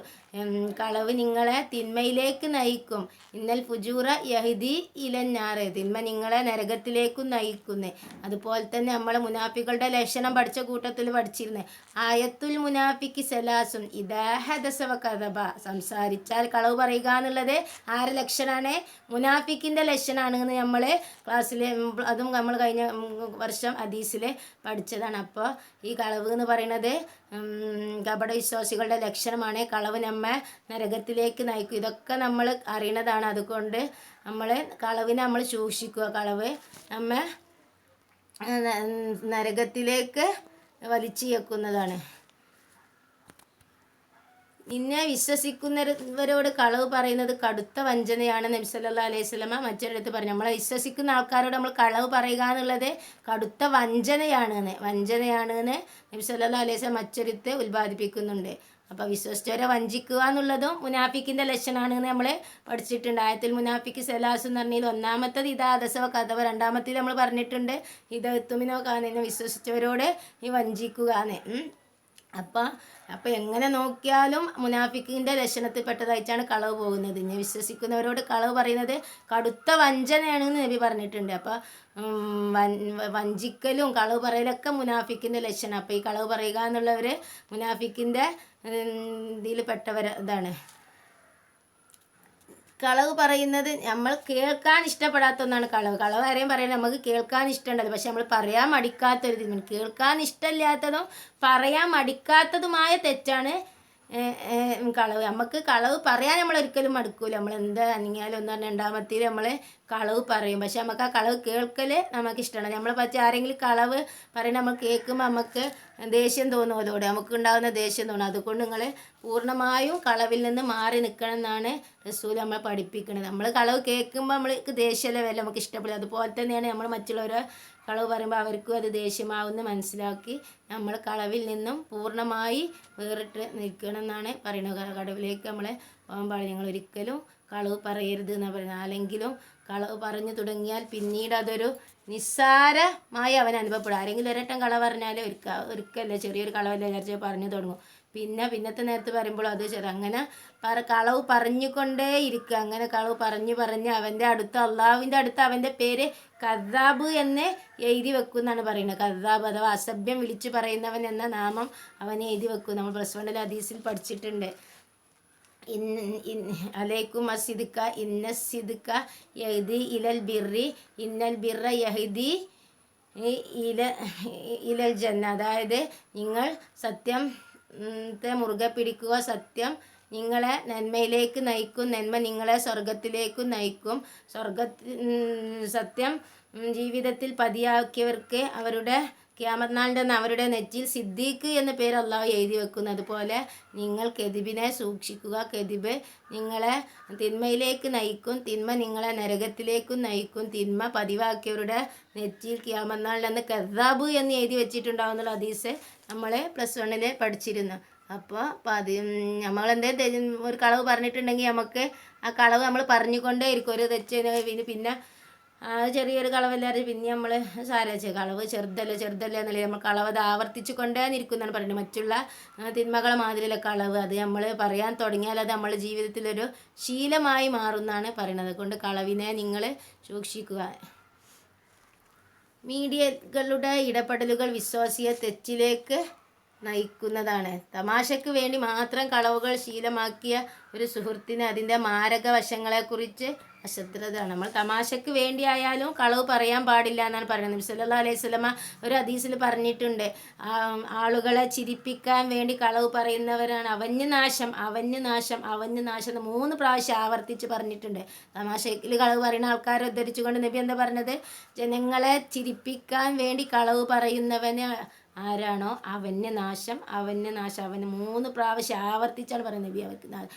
കളവ് നിങ്ങളെ തിന്മയിലേക്ക് നയിക്കും. ഇന്നൽ ഫുജൂറ യഹ്ദി ഇലൻ നാർ തിന്മ നിങ്ങളെ നരകത്തിലേക്കും നയിക്കുന്നു. അതുപോലെ തന്നെ നമ്മൾ മുനാഫികളുടെ ലക്ഷണം പഠിച്ച കൂട്ടത്തിൽ പഠിച്ചിരുന്നത് ആയത്തുൽ മുനാഫിക്ക് സലാസുൻ ഇദാ ഹദസ വ കദബ സംസാരിച്ചാൽ കളവ് പറയുക എന്നുള്ളത് ആരുടെ ലക്ഷണമാണ്? മുനാഫിക്കിൻ്റെ ലക്ഷണമാണ് എന്ന് നമ്മൾ ക്ലാസ്സിൽ അതും നമ്മൾ കഴിഞ്ഞ വർഷം ഹദീസിൽ പഠിച്ചതാണ്. അപ്പോൾ ഈ കളവ് എന്ന് പറയുന്നത് കപട വിശ്വാസികളുടെ ലക്ഷണമാണ്. കളവ് നമ്മെ നരകത്തിലേക്ക് നയിക്കും. ഇതൊക്കെ നമ്മൾ അറിയണതാണ്. അതുകൊണ്ട് കളവിനെ നമ്മൾ സൂക്ഷിക്കുക. കളവ് നമ്മെ നരകത്തിലേക്ക് വലിച്ചിഴക്കുന്നതാണ്. നിന്നെ വിശ്വസിക്കുന്നവരോട് കളവ് പറയുന്നത് കടുത്ത വഞ്ചനയാണ് നബി സല്ലല്ലാഹു അലൈഹി വസല്ലമ മറ്റൊരിടത്ത് പറഞ്ഞു. നമ്മളെ വിശ്വസിക്കുന്ന ആൾക്കാരോട് നമ്മൾ കളവ് പറയുക എന്നുള്ളത് കടുത്ത വഞ്ചനയാണെന്ന് നബി സല്ലല്ലാഹു അലൈഹി വസല്ലം മറ്റൊരിടത്ത് ഉത്പാദിപ്പിക്കുന്നുണ്ട്. അപ്പോൾ വിശ്വസിച്ചവരെ വഞ്ചിക്കുക എന്നുള്ളതും മുനാഫിക്കിൻ്റെ ലക്ഷണമാണെന്ന് നമ്മൾ പഠിച്ചിട്ടുണ്ട്. ആയത്തിൽ മുനാഫിക്ക് സലാസ് എന്ന് പറഞ്ഞാൽ ഒന്നാമത്തത് ഇതാ ദസവ കഥവ, രണ്ടാമത്തേത് നമ്മൾ പറഞ്ഞിട്ടുണ്ട് ഇത് എത്തുമിനോ കാണുന്ന വിശ്വസിച്ചവരോട് ഈ വഞ്ചിക്കുക എന്ന്. അപ്പോൾ എങ്ങനെ നോക്കിയാലും മുനാഫിക്കിൻ്റെ ലക്ഷണത്തിൽപ്പെട്ടതായിട്ടാണ് കളവ് പോകുന്നത്. ഇനി വിശ്വസിക്കുന്നവരോട് കളവ് പറയുന്നത് കടുത്ത വഞ്ചനയാണെന്ന് നബി പറഞ്ഞിട്ടുണ്ട്. അപ്പോൾ വഞ്ചിക്കലും കളവ് പറയലൊക്കെ മുനാഫിക്കിൻ്റെ ലക്ഷണം. അപ്പോൾ ഈ കളവ് പറയുക എന്നുള്ളവർ മുനാഫിക്കിൻ്റെ ഇതിൽ പെട്ടവർ ഇതാണ്. കളവ് പറയുന്നത് നമ്മൾ കേൾക്കാൻ ഇഷ്ടപ്പെടാത്ത ഒന്നാണ് കളവ്. കളവ് ആരെയും പറയുന്നത് നമുക്ക് കേൾക്കാൻ ഇഷ്ടമുണ്ടല്ലോ, പക്ഷെ നമ്മൾ പറയാൻ മടിക്കാത്തൊരു തിന്മ. കേൾക്കാൻ ഇഷ്ടമില്ലാത്തതും പറയാൻ മടിക്കാത്തതുമായ തെറ്റാണ് കളവ്. നമുക്ക് കളവ് പറയാൻ നമ്മൾ ഒരിക്കലും മടുക്കൂല. നമ്മൾ എന്താ അനങ്ങിയാലും ഒന്നാം രണ്ടാമത്തേൽ നമ്മൾ കളവ് പറയും. പക്ഷെ നമുക്ക് ആ കളവ് കേൾക്കൽ നമുക്ക് ഇഷ്ടമാണ്. നമ്മളെ പറ്റി ആരെങ്കിലും കളവ് പറയുന്നത് നമ്മൾ കേൾക്കുമ്പോൾ നമുക്ക് ദേഷ്യം തോന്നും. അതോടെ നമുക്ക് ഉണ്ടാകുന്ന ദേഷ്യം തോന്നും. അതുകൊണ്ട് നിങ്ങൾ പൂർണ്ണമായും കളവിൽ നിന്ന് മാറി നിൽക്കണം എന്നാണ് റസൂൽ നമ്മളെ പഠിപ്പിക്കുന്നത്. നമ്മൾ കളവ് കേൾക്കുമ്പോൾ നമ്മൾക്ക് ദേഷ്യമല്ലേ വല്ല നമുക്ക് ഇഷ്ടപ്പെടില്ല. അതുപോലെ തന്നെയാണ് നമ്മൾ മറ്റുള്ളവരെ കളവ് പറയുമ്പോൾ അവർക്കും അത് ദേഷ്യമാവുമെന്ന് മനസ്സിലാക്കി നമ്മൾ കളവിൽ നിന്നും പൂർണ്ണമായി വേറിട്ട് നിൽക്കണം എന്നാണ് പറയുന്നത്. കടവിലേക്ക് നമ്മൾ പോകാൻ പാടില്ല. നിങ്ങൾ ഒരിക്കലും കളവ് പറയരുത് എന്നാണ് പറയുന്നത്. ആരെങ്കിലും കളവ് പറഞ്ഞു തുടങ്ങിയാൽ പിന്നീട് അതൊരു നിസ്സാരമായി അവൻ അനുഭവപ്പെടും. ആരെങ്കിലും ഒരട്ടം കളവ് പറഞ്ഞാൽ ഒരിക്കലല്ലേ ചെറിയൊരു കളവല്ലേ വിചാരിച്ച് പറഞ്ഞു തുടങ്ങും. പിന്നത്തെ നേരത്ത് പറയുമ്പോൾ അത് അങ്ങനെ കളവ് പറഞ്ഞുകൊണ്ടേ ഇരിക്കുക. അങ്ങനെ കളവ് പറഞ്ഞ് അവൻ്റെ അടുത്ത് അള്ളാഹുവിൻ്റെ അടുത്ത് അവൻ്റെ പേര് കദ്ദാബ് എന്ന് എഴുതി വെക്കും എന്നാണ് പറയുന്നത്. കദ്ദാബ് അഥവാ അസഭ്യം വിളിച്ചു പറയുന്നവൻ എന്ന നാമം അവനെ എഴുതി വെക്കും. നമ്മൾ +1 ഹദീസിൽ പഠിച്ചിട്ടുണ്ട്. അലൈക്കും അസിദ്ക ഇന്ന സിദ്ക യഹ്ദി ഇലൽ ബിർരി ഇന്നൽ ബിർറ യഹ്ദി ഇലൽ ജന്ന. അതായത് നിങ്ങൾ സത്യത്തെ മുറുകെ പിടിക്കുക. സത്യം നിങ്ങളെ നന്മയിലേക്ക് നയിക്കും. നന്മ നിങ്ങളെ സ്വർഗത്തിലേക്കും നയിക്കും. സത്യം ജീവിതത്തിൽ പതിയാക്കിയവർക്ക് അവരുടെ ഖിയാമത്ത് നാളിൻ്റെ അന്ന് അവരുടെ നെറ്റിയിൽ സിദ്ദീഖ് എന്ന പേര് അള്ളാഹു എഴുതി വെക്കുന്നു. അതുപോലെ നിങ്ങൾ കെദിബിനെ സൂക്ഷിക്കുക. കെദിബ് നിങ്ങളെ തിന്മയിലേക്ക് നയിക്കും. തിന്മ നിങ്ങളെ നരകത്തിലേക്കും നയിക്കും. തിന്മ പതിവാക്കിയവരുടെ നെറ്റിയിൽ ഖിയാമത്ത് നാളിൻ്റെ അന്ന് കദ്ദാബ് എന്ന് എഴുതി വെച്ചിട്ടുണ്ടാവുന്നുള്ള ഹദീസ് നമ്മൾ +1 പഠിച്ചിരുന്നു. അപ്പോൾ നമ്മളെന്തെങ്കിലും ഒരു കളവ് പറഞ്ഞിട്ടുണ്ടെങ്കിൽ നമുക്ക് ആ കളവ് നമ്മൾ പറഞ്ഞുകൊണ്ടേ ഇരിക്കും. ഒരു തെറ്റിന് പിന്നെ ചെറിയൊരു കളവല്ലാതെ പിന്നെ നമ്മൾ കളവ് ചെറുതല്ലേ എന്നല്ലേ നമ്മൾ കളവ് അത് ആവർത്തിച്ചു കൊണ്ടേ ഇരിക്കുന്നതാണ് പറയുന്നത്. മറ്റുള്ള തിന്മകളെ മാതിരിയുള്ള കളവ് അത് നമ്മൾ പറയാൻ തുടങ്ങിയാൽ അത് നമ്മുടെ ജീവിതത്തിലൊരു ശീലമായി മാറുമെന്നാണ് പറയുന്നത്. അതുകൊണ്ട് കളവിനെ നിങ്ങൾ സൂക്ഷിക്കുക. മീഡിയകളുടെ ഇടപെടലുകൾ വിശ്വാസിയെ തെറ്റിലേക്ക് നയിക്കുന്നതാണ്. തമാശയ്ക്ക് വേണ്ടി മാത്രം കളവുകൾ ശീലമാക്കിയ ഒരു സുഹൃത്തിന് അതിൻ്റെ മാരക വശങ്ങളെക്കുറിച്ച് അശ്രദ്ധരാണ്. നമ്മൾ തമാശയ്ക്ക് വേണ്ടിയായാലും കളവ് പറയാൻ പാടില്ല എന്നാണ് പറയുന്നത്. നബി സല്ലല്ലാഹു അലൈഹി വസല്ലമ ഒരു ഹദീസിൽ പറഞ്ഞിട്ടുണ്ട്, ആളുകളെ ചിരിപ്പിക്കാൻ വേണ്ടി കളവ് പറയുന്നവരാണ് അവന് നാശം എന്ന് 3 പ്രാവശ്യം ആവർത്തിച്ച് പറഞ്ഞിട്ടുണ്ട്. തമാശയിൽ കളവ് പറയുന്ന ആൾക്കാരെ ഉദ്ധരിച്ചുകൊണ്ട് നബി എന്താ പറഞ്ഞത്? ജനങ്ങളെ ചിരിപ്പിക്കാൻ വേണ്ടി കളവ് പറയുന്നവന് ആരാണോ അവന് നാശം അവന് 3 പ്രാവശ്യം ആവർത്തിച്ചാണ് പറയുന്നത് നബി അവർക്ക്.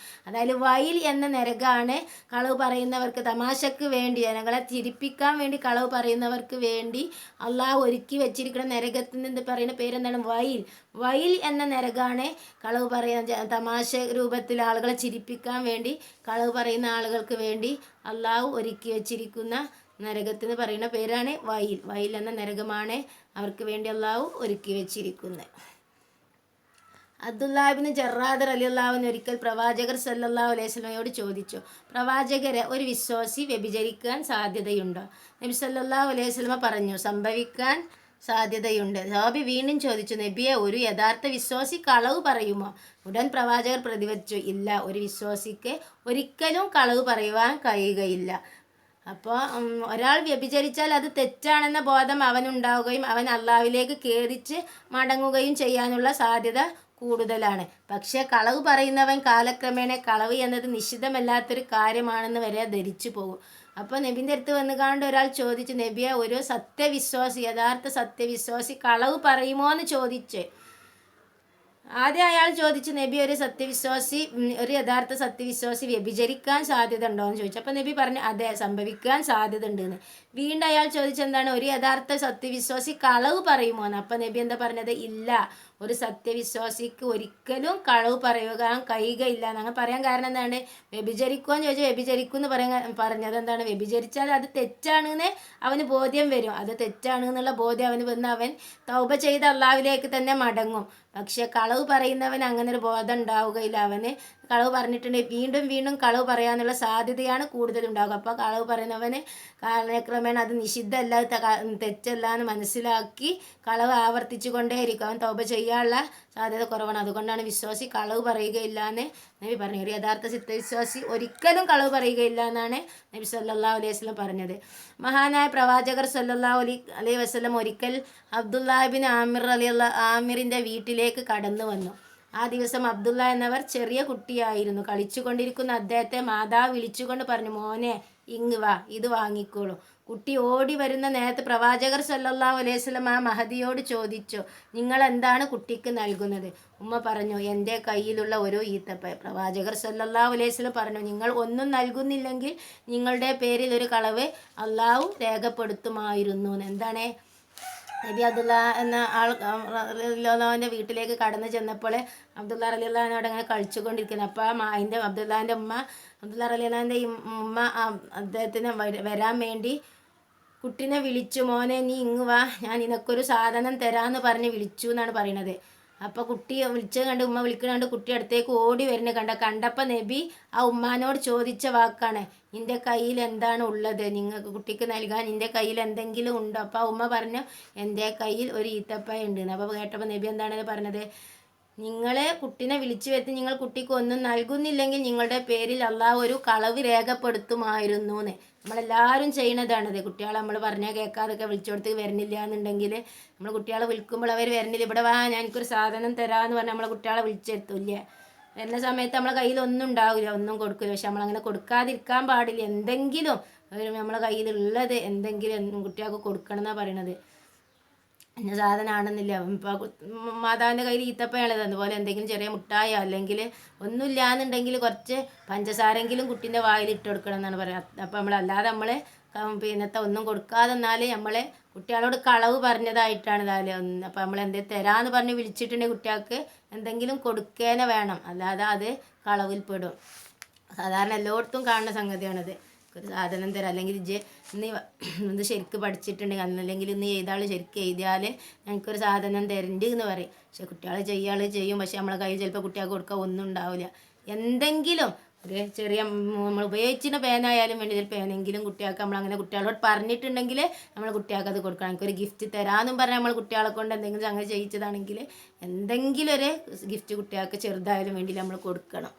അതായത് വൈൽ എന്ന നരകാണ് കളവ് പറയുന്നവർക്ക്, തമാശക്ക് വേണ്ടി ജനങ്ങളെ ചിരിപ്പിക്കാൻ വേണ്ടി കളവ് പറയുന്നവർക്ക് വേണ്ടി അള്ളാഹു ഒരുക്കി വെച്ചിരിക്കുന്ന നരകത്തിൽ നിന്ന് പറയുന്ന പേരെന്താണ്? വൈൽ എന്ന നരകാണ് കളവ് പറയുന്ന തമാശ രൂപത്തിൽ ആളുകളെ ചിരിപ്പിക്കാൻ വേണ്ടി കളവ് പറയുന്ന ആളുകൾക്ക് വേണ്ടി അള്ളാഹു ഒരുക്കി വെച്ചിരിക്കുന്ന നരകത്തിന് പറയുന്ന പേരാണ് വൈൽ എന്ന നരകമാണ് അവർക്ക് വേണ്ടി അള്ളാഹു ഒരുക്കി വെച്ചിരിക്കുന്നത്. അബ്ദുല്ലാഹ് ഇബ്നു ജറാദ് റളിയല്ലാഹു അൻഹു ഒരിക്കൽ പ്രവാചകർ സല്ലല്ലാഹു അലൈഹി വസല്ലമയോട് ചോദിച്ചു, പ്രവാചകരെ, ഒരു വിശ്വാസി വ്യഭിചരിക്കാൻ സാധ്യതയുണ്ടോ? നബി സല്ലല്ലാഹു അലൈഹി വസല്ലമ പറഞ്ഞു, സംഭവിക്കാൻ സാധ്യതയുണ്ട്. സഹാബി വീണ്ടും ചോദിച്ചു, നബിയെ, ഒരു യഥാർത്ഥ വിശ്വാസി കളവ് പറയുമോ? ഉടൻ പ്രവാചകർ പ്രതിവദിച്ചു, ഇല്ല, ഒരു വിശ്വാസിക്ക് ഒരിക്കലും കളവ് പറയുവാൻ കഴിയുകയില്ല. അപ്പോൾ ഒരാൾ വ്യഭിചരിച്ചാൽ അത് തെറ്റാണെന്ന ബോധം അവനുണ്ടാവുകയും അവൻ അള്ളാഹുവിലേക്ക് ഖേദിച്ച് മടങ്ങുകയും ചെയ്യാനുള്ള സാധ്യത കൂടുതലാണ്. പക്ഷേ കളവ് പറയുന്നവൻ കാലക്രമേണ കളവ് എന്നത് നിഷിദ്ധമല്ലാത്തൊരു കാര്യമാണെന്ന് വരെ ധരിച്ചു പോകും. അപ്പോൾ നബിൻ്റെ അടുത്ത് വന്നുകാണ്ട് ഒരാൾ ചോദിച്ചു, നബിയെ, ഒരു യഥാർത്ഥ സത്യവിശ്വാസി കളവ് പറയുമോ എന്ന് ചോദിച്ച്. ആദ്യം അയാൾ ചോദിച്ചു, നബി, ഒരു യഥാർത്ഥ സത്യവിശ്വാസി വ്യഭിചരിക്കാൻ സാധ്യത ഉണ്ടോ എന്ന് ചോദിച്ചു. അപ്പോൾ നബി പറഞ്ഞു, അതെ, സംഭവിക്കാൻ സാധ്യത ഉണ്ടെന്ന്. വീണ്ടും അയാൾ ചോദിച്ചെന്താണ്, ഒരു യഥാർത്ഥ സത്യവിശ്വാസി കളവ് പറയുമോ എന്ന്. അപ്പോൾ നബി എന്താ പറഞ്ഞത്? ഇല്ല, ഒരു സത്യവിശ്വാസിക്ക് ഒരിക്കലും കളവ് പറയുവാൻ കഴിയുകയില്ല എന്നങ്ങനെ പറയാൻ കാരണം എന്താണ്? വ്യഭിചരിക്കുമോ എന്ന് ചോദിച്ചാൽ വ്യഭിചരിക്കും എന്ന് പറഞ്ഞത് എന്താണ്? വ്യഭിചരിച്ചാൽ അത് തെറ്റാണെന്ന് അവന് ബോധ്യം വരും. അത് തെറ്റാണ് എന്നുള്ള ബോധ്യം അവന് വന്ന് അവൻ തൗബ ചെയ്ത് അള്ളാഹുവിലേക്ക് തന്നെ മടങ്ങും. പക്ഷെ കളവ് പറയുന്നവൻ അങ്ങനെ ഒരു ബോധം ഉണ്ടാവുകയില്ല. അവന് കളവ് പറഞ്ഞിട്ടുണ്ടെങ്കിൽ വീണ്ടും വീണ്ടും കളവ് പറയാനുള്ള സാധ്യതയാണ് കൂടുതലുണ്ടാകുക. അപ്പോൾ കളവ് പറയുന്നവന് കാലക്രമേണ അത് നിഷിദ്ധമല്ല, തെറ്റല്ല എന്ന് മനസ്സിലാക്കി കളവ് ആവർത്തിച്ചു കൊണ്ടേയിരിക്കും. അവൻ തൗബ ചെയ്യാനുള്ള സാധ്യത കുറവാണ്. അതുകൊണ്ടാണ് വിശ്വാസി കളവ് പറയുകയില്ല എന്ന് നബി പറഞ്ഞു. ഒരു യഥാർത്ഥ സത്യവിശ്വാസി ഒരിക്കലും കളവ് പറയുകയില്ല എന്നാണ് നബി സല്ലല്ലാഹു അലൈഹി വസല്ലം പറഞ്ഞത്. മഹാനായ പ്രവാചകർ സല്ലല്ലാഹു അലൈഹി വസല്ലം ഒരിക്കൽ അബ്ദുല്ലാഹ് ഇബ്നു ആമിറിൻ്റെ വീട്ടിലേക്ക് കടന്നു വന്നു. ആ ദിവസം അബ്ദുള്ള എന്നവർ ചെറിയ കുട്ടിയായിരുന്നു. കളിച്ചുകൊണ്ടിരിക്കുന്ന അദ്ദേഹത്തെ മാതാവ് വിളിച്ചുകൊണ്ട് പറഞ്ഞു, മോനെ ഇങ്ങ് വാ, ഇത് വാങ്ങിക്കോളൂ. കുട്ടി ഓടി വരുന്ന നേരത്ത് പ്രവാചകർ സല്ലല്ലാഹു അലൈഹി വസല്ലം ആ മഹദിയോട് ചോദിച്ചു, നിങ്ങൾ എന്താണ് കുട്ടിക്ക് നൽകുന്നത്? ഉമ്മ പറഞ്ഞു, എൻ്റെ കയ്യിലുള്ള ഒരു ഈത്തപ്പഴം. പ്രവാചകർ സല്ലല്ലാഹു അലൈഹി വസല്ലം പറഞ്ഞു, നിങ്ങൾ ഒന്നും നൽകുന്നില്ലെങ്കിൽ നിങ്ങളുടെ പേരിൽ ഒരു കളവ് അള്ളാഹു രേഖപ്പെടുത്തുമായിരുന്നു. എന്താണ്? നബി അബ്ദുള്ള എന്ന ആൾ റളിയല്ലാഹുവിൻ്റെ വീട്ടിലേക്ക് കടന്നു ചെന്നപ്പോൾ അബ്ദുള്ള റളിയല്ലാഹുവിനോട് അങ്ങനെ കളിച്ചുകൊണ്ടിരിക്കുന്നത്. അപ്പോൾ അതിൻ്റെ അബ്ദുള്ളാൻ്റെ ഉമ്മ, അബ്ദുള്ള റളിയല്ലാഹുവിൻ്റെ ഉമ്മ അദ്ദേഹത്തിന് വരാൻ വേണ്ടി കുട്ടീനെ വിളിച്ചു, മോനെ നീ ഇങ്ങ് വാ, ഞാൻ നിനക്കൊരു സാധനം തരാമെന്ന് പറഞ്ഞ് വിളിച്ചു എന്നാണ് പറയണത്. അപ്പോൾ കുട്ടി വിളിച്ചത് കണ്ട്, ഉമ്മ വിളിക്കുന്നത് കണ്ട് കുട്ടി അടുത്തേക്ക് ഓടി വരുന്നത് കണ്ടപ്പോൾ നബി ആ ഉമ്മാനോട് ചോദിച്ച വാക്കാണ്, നിൻ്റെ കയ്യിൽ എന്താണ് ഉള്ളത്? നിങ്ങൾക്ക് കുട്ടിക്ക് നൽകാൻ നിൻ്റെ കയ്യിൽ എന്തെങ്കിലും ഉണ്ടോ? അപ്പോൾ ആ ഉമ്മ പറഞ്ഞു, എൻ്റെ കയ്യിൽ ഒരു ഈത്തപ്പഴം ഉണ്ട്. അപ്പോൾ കേട്ടപ്പോൾ നബി എന്താണ് പറഞ്ഞത്? നിങ്ങളെ കുട്ടീനെ വിളിച്ചു വരുത്തി നിങ്ങൾ കുട്ടിക്ക് ഒന്നും നൽകുന്നില്ലെങ്കിൽ നിങ്ങളുടെ പേരിൽ അള്ളാഹു ഒരു കളവ് രേഖപ്പെടുത്തുമായിരുന്നു എന്ന്. നമ്മളെല്ലാവരും ചെയ്യണതാണിത്. കുട്ടികളെ നമ്മൾ പറഞ്ഞാൽ കേൾക്കാതൊക്കെ വിളിച്ചോടത്ത് വരുന്നില്ല എന്നുണ്ടെങ്കിൽ നമ്മൾ കുട്ടികളെ വിളിക്കുമ്പോൾ അവർ വരുന്നില്ല, ഇവിടെ വാ ഞാൻ എനിക്കൊരു സാധനം തരാമെന്ന് പറഞ്ഞാൽ നമ്മളെ കുട്ടികളെ വിളിച്ചെത്തില്ല. വരുന്ന സമയത്ത് നമ്മളെ കയ്യിൽ ഒന്നും ഉണ്ടാവില്ല, ഒന്നും കൊടുക്കില്ല. പക്ഷെ നമ്മളങ്ങനെ കൊടുക്കാതിരിക്കാൻ പാടില്ല. എന്തെങ്കിലും നമ്മളെ കയ്യിലുള്ളത് എന്തെങ്കിലും കുട്ടികൾക്ക് കൊടുക്കണം എന്നാണ് പറയണത്. ഇന്ന സാധനമാണെന്നില്ല. ഇപ്പോൾ മാതാവിൻ്റെ കയ്യിൽ ഈത്തപ്പഴമുള്ളത്, അതുപോലെ എന്തെങ്കിലും ചെറിയ മുട്ടായോ അല്ലെങ്കിൽ ഒന്നുമില്ല എന്നുണ്ടെങ്കിൽ കുറച്ച് പഞ്ചസാരെങ്കിലും കുട്ടീൻ്റെ വായിൽ ഇട്ട് കൊടുക്കണം എന്നാണ് പറയുന്നത്. അപ്പോൾ നമ്മളല്ലാതെ നമ്മൾ പിന്നത്തെ ഒന്നും കൊടുക്കാതെ എന്നാൽ നമ്മൾ കുട്ടികളോട് കളവ് പറഞ്ഞതായിട്ടാണ് ഇതാല്. അപ്പോൾ നമ്മൾ എന്തെങ്കിലും തരാമെന്ന് പറഞ്ഞ് വിളിച്ചിട്ടുണ്ടെങ്കിൽ കുട്ടികൾക്ക് എന്തെങ്കിലും കൊടുക്കേനെ വേണം, അല്ലാതെ അത് കളവിൽ പെടും. സാധാരണ എല്ലായിടത്തും കാണുന്ന സംഗതിയാണത്. ഒരു സാധനം തരാം, അല്ലെങ്കിൽ ഇന്ന് ശരിക്ക് പഠിച്ചിട്ടുണ്ടെങ്കിൽ അല്ലെങ്കിൽ ഇന്ന് എഴുതാൾ ശരിക്കും എഴുതിയാൽ ഞങ്ങൾക്കൊരു സാധനം തരണ്ട് എന്ന് പറയും. പക്ഷെ കുട്ടികൾ ചെയ്യും. പക്ഷെ നമ്മളെ കയ്യിൽ ചിലപ്പോൾ കുട്ടികൾക്ക് കൊടുക്കാൻ ഒന്നും ഉണ്ടാവില്ല. എന്തെങ്കിലും ഒരു ചെറിയ നമ്മൾ ഉപയോഗിച്ചിരുന്ന പേനായാലും വേണ്ടി ഒരു പേനെങ്കിലും കുട്ടികൾക്ക് നമ്മളങ്ങനെ കുട്ടികളോട് പറഞ്ഞിട്ടുണ്ടെങ്കിൽ നമ്മൾ കുട്ടികൾക്ക് അത് കൊടുക്കണം. എനിക്കൊരു ഗിഫ്റ്റ് തരാമെന്നും പറഞ്ഞാൽ നമ്മൾ കുട്ടികളെ കൊണ്ട് എന്തെങ്കിലും അങ്ങനെ ചെയ്യിച്ചതാണെങ്കിൽ എന്തെങ്കിലും ഒരു ഗിഫ്റ്റ് കുട്ടികൾക്ക് ചെറുതായാലും വേണ്ടി നമ്മൾ കൊടുക്കണം.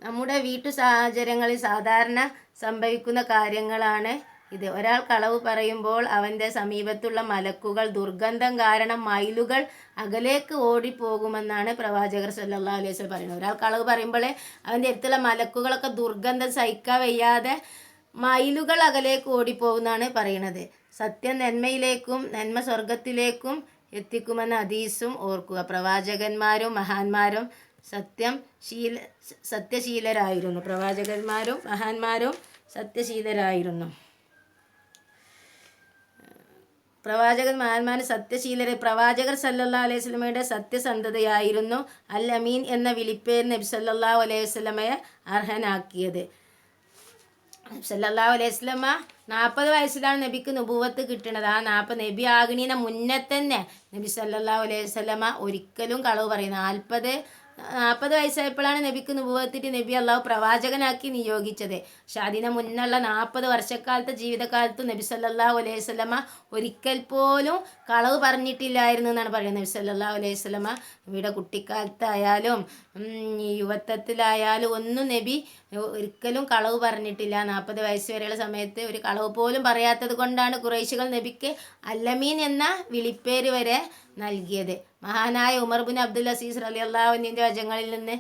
നമ്മുടെ വീട്ടു സാഹചര്യങ്ങളിൽ സാധാരണ സംഭവിക്കുന്ന കാര്യങ്ങളാണ് ഇത്. ഒരാൾ കളവ് പറയുമ്പോൾ അവൻ്റെ സമീപത്തുള്ള മലക്കുകൾ ദുർഗന്ധം കാരണം മൈലുകൾ അകലേക്ക് ഓടിപ്പോകുമെന്നാണ് പ്രവാചകർ സല്ലല്ലാഹു അലൈഹി വസല്ലം പറയുന്നത്. ഒരാൾ കളവ് പറയുമ്പോൾ അവൻ്റെ അടുത്തുള്ള മലക്കുകളൊക്കെ ദുർഗന്ധം സഹിക്കാൻ വയ്യാതെ മൈലുകൾ അകലേക്ക് ഓടിപ്പോകുമെന്നാണ് പറയുന്നത്. സത്യം നന്മയിലേക്കും നന്മ സ്വർഗത്തിലേക്കും എത്തിക്കുമെന്ന ഹദീസും ഓർക്കുക. പ്രവാചകന്മാരും മഹാന്മാരും സത്യശീലരായിരുന്നു. പ്രവാചകന്മാരും മഹാന്മാരും സത്യശീലരായിരുന്നു. പ്രവാചകർ സല്ലല്ലാഹു അലൈഹി വസല്ലമയുടെ സത്യസന്ധതയായിരുന്നു അൽ അമീൻ എന്ന വിളിപ്പേര് നബി സല്ലല്ലാഹു അലൈഹി വസല്ലമയെ അർഹനാക്കിയത്. സല്ലല്ലാഹു അലൈഹി വസല്ലമ 40 വയസ്സിലാണ് നബിക്ക് നുബുവത്ത് കിട്ടുന്നത്. ആ നബി ആകണീനെ മുന്നേ തന്നെ നബി സല്ലല്ലാഹു അലൈഹി വസല്ലമ ഒരിക്കലും കളവ് പറയും. 40 വയസ്സായപ്പോഴാണ് നബിക്ക് നുബുവത്തിട്ട് നബി അള്ളാഹു പ്രവാചകനാക്കി നിയോഗിച്ചത്. പക്ഷെ അതിന് മുന്നുള്ള 40 വർഷക്കാലത്തെ ജീവിതകാലത്ത് നബി സല്ലല്ലാഹു അലൈഹി വസല്ലമ ഒരിക്കൽ പോലും കളവ് പറഞ്ഞിട്ടില്ലായിരുന്നു എന്നാണ് പറയുന്നത്. നബി സല്ലല്ലാഹു അലൈഹി വസല്ലമ ഇവിടെ കുട്ടിക്കാലത്തായാലും യുവത്വത്തിലായാലും ഒന്നും നബി ഒരിക്കലും കളവ് പറഞ്ഞിട്ടില്ല. 40 വയസ്സ് വരെയുള്ള സമയത്ത് ഒരു കളവ് പോലും പറയാത്തത് കൊണ്ടാണ് ഖുറൈശികൾ നബിക്ക് അല്ലമീൻ എന്ന വിളിപ്പേര് വരെ നൽകിയത്. മഹാനായ ഉമർ ബിൻ അബ്ദുൽ അസീസ് റളിയല്ലാഹു അൻഹുവിൻ്റെ വചനങ്ങളിൽ നിന്ന്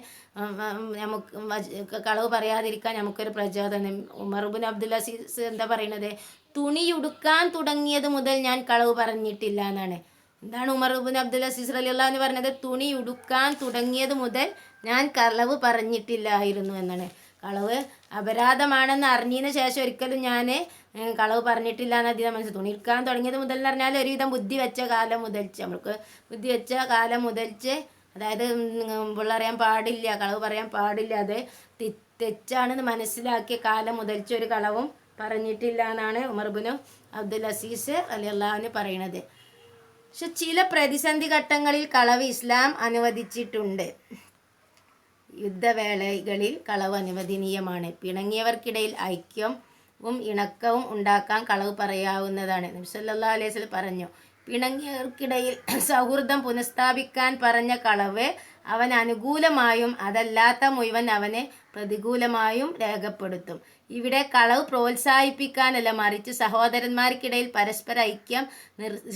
നമുക്ക് കളവ് പറയാതിരിക്കാൻ നമുക്കൊരു പ്രചോദനം. ഉമർ ബിൻ അബ്ദുൽ അസീസ് എന്താ പറയുന്നത്? തുണിയുടുക്കാൻ തുടങ്ങിയത് മുതൽ ഞാൻ കളവ് പറഞ്ഞിട്ടില്ല എന്നാണ്. എന്താണ് ഉമർ ബിൻ അബ്ദുൽ അസീസ് റളിയല്ലാഹു അൻഹു പറഞ്ഞത്? തുണി ഉടുക്കാൻ തുടങ്ങിയത് മുതൽ ഞാൻ കളവ് പറഞ്ഞിട്ടില്ലായിരുന്നു എന്നാണ്. കളവ് അപരാധമാണെന്ന് അറിഞ്ഞതിന് ശേഷം ഒരിക്കലും ഞാൻ കളവ് പറഞ്ഞിട്ടില്ല എന്ന് അധികം മനസ്സിൽ. തുണി എടുക്കാൻ തുടങ്ങിയത് മുതൽ എന്ന് പറഞ്ഞാൽ ഒരുവിധം ബുദ്ധി വെച്ച കാലം മുതൽച്ച്, നമ്മൾക്ക് ബുദ്ധി വെച്ച കാലം മുതൽച്ച്, അതായത് പിള്ളറിയാൻ പാടില്ല, കളവ് പറയാൻ പാടില്ല, അത് തെറ്റാണെന്ന് മനസ്സിലാക്കിയ കാലം മുതൽച്ച് ഒരു കളവും പറഞ്ഞിട്ടില്ല എന്നാണ് ഉമർ ബിൻ അബ്ദുൽ അസീസ് റളിയല്ലാഹു അൻഹു പറയുന്നത്. പക്ഷെ ചില പ്രതിസന്ധി ഘട്ടങ്ങളിൽ കളവ് ഇസ്ലാം അനുവദിച്ചിട്ടുണ്ട്. യുദ്ധവേളകളിൽ കളവ് അനുവദനീയമാണ്. പിണങ്ങിയവർക്കിടയിൽ ഐക്യവും ഇണക്കവും ഉണ്ടാക്കാൻ കളവ് പറയാവുന്നതാണ്. നബി സല്ലല്ലാഹു അലൈഹി വസല്ലം പറഞ്ഞു, പിണങ്ങിയവർക്കിടയിൽ സൗഹൃദം പുനഃസ്ഥാപിക്കാൻ പറഞ്ഞ കളവ് അവൻ അനുകൂലമായും അതല്ലാത്ത മുഴുവൻ അവനെ പ്രതികൂലമായും രേഖപ്പെടുത്തും. ഇവിടെ കളവ് പ്രോത്സാഹിപ്പിക്കാനല്ല, മറിച്ച് സഹോദരന്മാർക്കിടയിൽ പരസ്പര ഐക്യം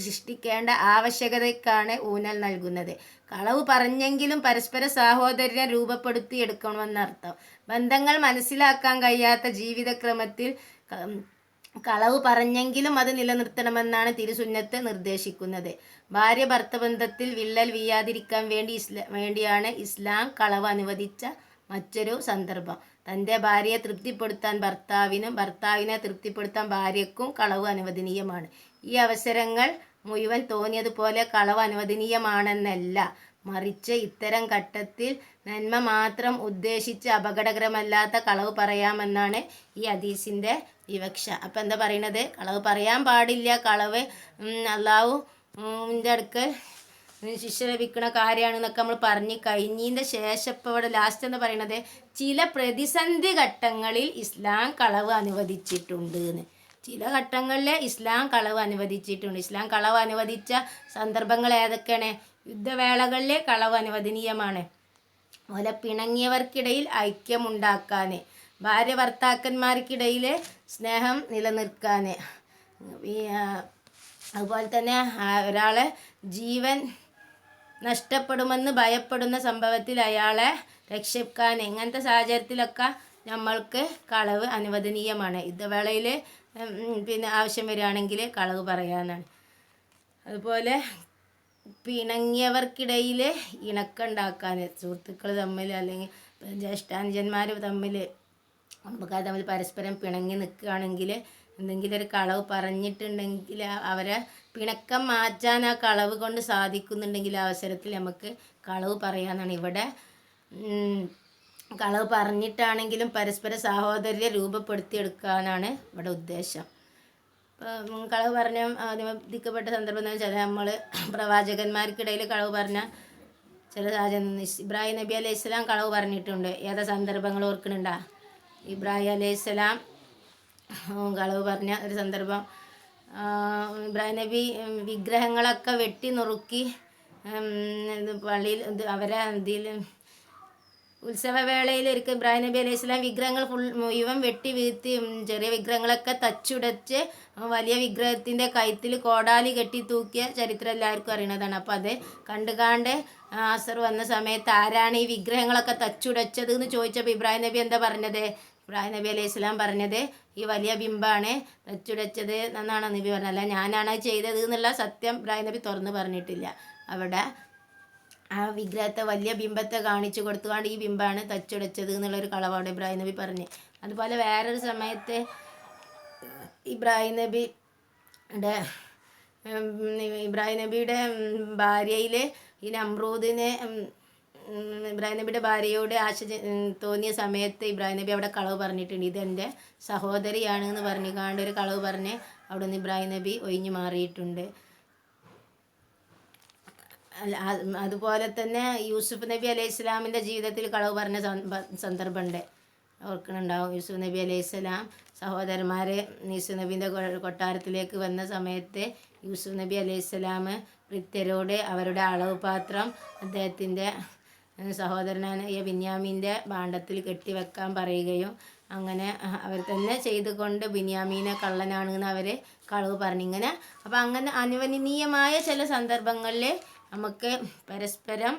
സൃഷ്ടിക്കേണ്ട ആവശ്യകതയ്ക്കാണ് ഊന്നൽ നൽകുന്നത്. കളവ് പറഞ്ഞെങ്കിലും പരസ്പര സാഹോദര്യം രൂപപ്പെടുത്തിയെടുക്കണമെന്നർത്ഥം. ബന്ധങ്ങൾ മനസ്സിലാക്കാൻ കഴിയാത്ത ജീവിതക്രമത്തിൽ കളവ് പറഞ്ഞെങ്കിലും അത് നിലനിർത്തണമെന്നാണ് തിരുസുന്നത്ത് നിർദ്ദേശിക്കുന്നത്. ഭാര്യ ഭർത്തബന്ധത്തിൽ വിള്ളൽ വീഴാതിരിക്കാൻ വേണ്ടിയാണ് ഇസ്ലാം കളവ് അനുവദിച്ച മറ്റൊരു സന്ദർഭം. തൻ്റെ ഭാര്യയെ തൃപ്തിപ്പെടുത്താൻ ഭർത്താവിനും ഭർത്താവിനെ തൃപ്തിപ്പെടുത്താൻ ഭാര്യയ്ക്കും കളവ് അനുവദനീയമാണ്. ഈ അവസരങ്ങൾ മുഴുവൻ തോന്നിയതുപോലെ കളവ് അനുവദനീയമാണെന്നല്ല, മറിച്ച് ഇത്തരം ഘട്ടത്തിൽ നന്മ മാത്രം ഉദ്ദേശിച്ച് അപകടകരമല്ലാത്ത കളവ് പറയാമെന്നാണ് ഈ ഹദീസിൻ്റെ വിവക്ഷ. അപ്പം എന്താ പറയണത്? കളവ് പറയാൻ പാടില്ല. കളവ് അള്ളാഹുവിൻ്റെ അടുക്കൽ ശിക്ഷ ലഭിക്കുന്ന കാര്യമാണെന്നൊക്കെ നമ്മൾ പറഞ്ഞ് കഴിഞ്ഞതിൻ്റെ ശേഷം ഇപ്പോൾ ഇവിടെ ലാസ്റ്റ് എന്ന് പറയുന്നത് ചില പ്രതിസന്ധി ഘട്ടങ്ങളിൽ ഇസ്ലാം കളവ് അനുവദിച്ചിട്ടുണ്ട് എന്ന്. ചില ഘട്ടങ്ങളിൽ ഇസ്ലാം കളവ് അനുവദിച്ചിട്ടുണ്ട്. ഇസ്ലാം കളവ് അനുവദിച്ച സന്ദർഭങ്ങൾ ഏതൊക്കെയാണ്? യുദ്ധവേളകളിൽ കളവ് അനുവദനീയമാണ്. അതുപോലെ പിണങ്ങിയവർക്കിടയിൽ ഐക്യമുണ്ടാക്കാൻ, ഭാര്യ ഭർത്താക്കന്മാർക്കിടയിൽ സ്നേഹം നിലനിർത്താൻ, അതുപോലെ തന്നെ ഒരാളെ ജീവൻ നഷ്ടപ്പെടുമെന്ന് ഭയപ്പെടുന്ന സംഭവത്തിൽ അയാളെ രക്ഷിക്കാൻ, ഇങ്ങനത്തെ സാഹചര്യത്തിലൊക്കെ നമ്മൾക്ക് കളവ് അനുവദനീയമാണ്. യുദ്ധവേളയിൽ ആവശ്യം വരികയാണെങ്കിൽ കളവ് പറയാനാണ്. അതുപോലെ പിണങ്ങിയവർക്കിടയിൽ ഇണക്കുണ്ടാക്കാൻ, സുഹൃത്തുക്കൾ തമ്മിൽ അല്ലെങ്കിൽ ജ്യേഷ്ഠാനുജന്മാർ തമ്മിൽ കുടുംബക്കാർ തമ്മിൽ പരസ്പരം പിണങ്ങി നിൽക്കുകയാണെങ്കിൽ എന്തെങ്കിലും ഒരു കളവ് പറഞ്ഞിട്ടുണ്ടെങ്കിൽ അവരെ പിണക്കം മാറ്റാൻ ആ കളവ് കൊണ്ട് സാധിക്കുന്നുണ്ടെങ്കിൽ ആ അവസരത്തിൽ നമുക്ക് കളവ് പറയാനാണ്. ഇവിടെ കളവ് പറഞ്ഞിട്ടാണെങ്കിലും പരസ്പര സാഹോദര്യം രൂപപ്പെടുത്തിയെടുക്കാനാണ് ഇവിടെ ഉദ്ദേശം. ഇപ്പോൾ കളവ് പറഞ്ഞ അനുവദിക്കപ്പെട്ട സന്ദർഭം എന്ന് വെച്ചാൽ നമ്മൾ പ്രവാചകന്മാർക്കിടയിൽ കളവ് പറഞ്ഞ ചില സാഹചര്യം. ഇബ്രാഹിം നബി അലൈഹി സ്വലാം കളവ് പറഞ്ഞിട്ടുണ്ട്. ഏതാ സന്ദർഭങ്ങൾ ഓർക്കണുണ്ടാ? ഇബ്രാഹിം അലൈഹി സ്വലാം കളവ് പറഞ്ഞ ഒരു സന്ദർഭം, ഇബ്രാഹിം നബി വിഗ്രഹങ്ങളൊക്കെ വെട്ടി നുറുക്കി പള്ളിയിൽ അവരെ ഇതിൽ ഉത്സവവേളയിൽ ഒരിക്കൽ ഇബ്രാഹിം നബി അലൈഹി സ്വലാം വിഗ്രഹങ്ങൾ മുഴുവൻ വെട്ടി വീഴ്ത്തി ചെറിയ വിഗ്രഹങ്ങളൊക്കെ തച്ചുടച്ച് വലിയ വിഗ്രഹത്തിൻ്റെ കഴുത്തിൽ കോടാലി കെട്ടി തൂക്കിയ ചരിത്രം എല്ലാവർക്കും അറിയണതാണ്. അപ്പോൾ അത് കണ്ടുകാണ്ട് ആസർ വന്ന സമയത്ത് ആരാണ് ഈ വിഗ്രഹങ്ങളൊക്കെ തച്ചുടച്ചത് എന്ന് ചോദിച്ചപ്പോൾ ഇബ്രാഹിം നബി എന്താ പറഞ്ഞത്? ഇബ്രാഹിം നബി അലൈഹി സ്വലാം പറഞ്ഞത് ഈ വലിയ ബിംബാണ് തച്ചുടച്ചത് എന്നാണ് നബി പറഞ്ഞത്. അല്ല ഞാനാണ് ചെയ്തത് എന്നുള്ള സത്യം ഇബ്രാഹിം നബി തുറന്ന് പറഞ്ഞിട്ടില്ല. അവിടെ ആ വിഗ്രഹത്തെ വലിയ ബിംബത്തെ കാണിച്ചു കൊടുത്തുകൊണ്ട് ഈ ബിംബാണ് തച്ചുടച്ചത് എന്നുള്ളൊരു കളവോടെ ഇബ്രാഹിം നബി പറഞ്ഞ്. അതുപോലെ വേറൊരു സമയത്ത് ഇബ്രാഹിം നബിയുടെ ഭാര്യയിൽ ഈ നമ്രൂദിനെ ഇബ്രാഹിം നബിയുടെ ഭാര്യയോട് ആശ തോന്നിയ സമയത്ത് ഇബ്രാഹിം നബി അവിടെ കളവ് പറഞ്ഞിട്ടുണ്ട്. ഇതെൻ്റെ സഹോദരിയാണ് എന്ന് പറഞ്ഞുകൊണ്ട് ഒരു കളവ് പറഞ്ഞ് അവിടെ നിന്ന് ഇബ്രാഹിം നബി ഒഴിഞ്ഞു മാറിയിട്ടുണ്ട്. അതുപോലെ തന്നെ യൂസുഫ് നബി അലൈഹി സ്വലാമിൻ്റെ ജീവിതത്തിൽ കളവ് പറഞ്ഞ സന്ദർഭമുണ്ട്, ഓർക്കണുണ്ടാവും. യൂസുഫ് നബി അലൈഹി സ്വലാം സഹോദരന്മാർ യൂസുഫ് നബീൻ്റെ കൊട്ടാരത്തിലേക്ക് വന്ന സമയത്ത് യൂസുഫ് നബി അലൈഹി സ്വലാം ഭൃത്യരോട് അവരുടെ അളവ് പാത്രം അദ്ദേഹത്തിൻ്റെ സഹോദരനായ ബിന്യാമീൻ്റെ ഭാണ്ഡത്തിൽ കെട്ടിവെക്കാൻ പറയുകയും അങ്ങനെ അവർ തന്നെ ചെയ്തുകൊണ്ട് ബിന്യാമീനെ കള്ളനാണെന്ന് അവർ കളവ് പറഞ്ഞു. ഇങ്ങനെ അപ്പോൾ അങ്ങനെ അനുവദനീയമായ ചില സന്ദർഭങ്ങളിൽ നമുക്ക് പരസ്പരം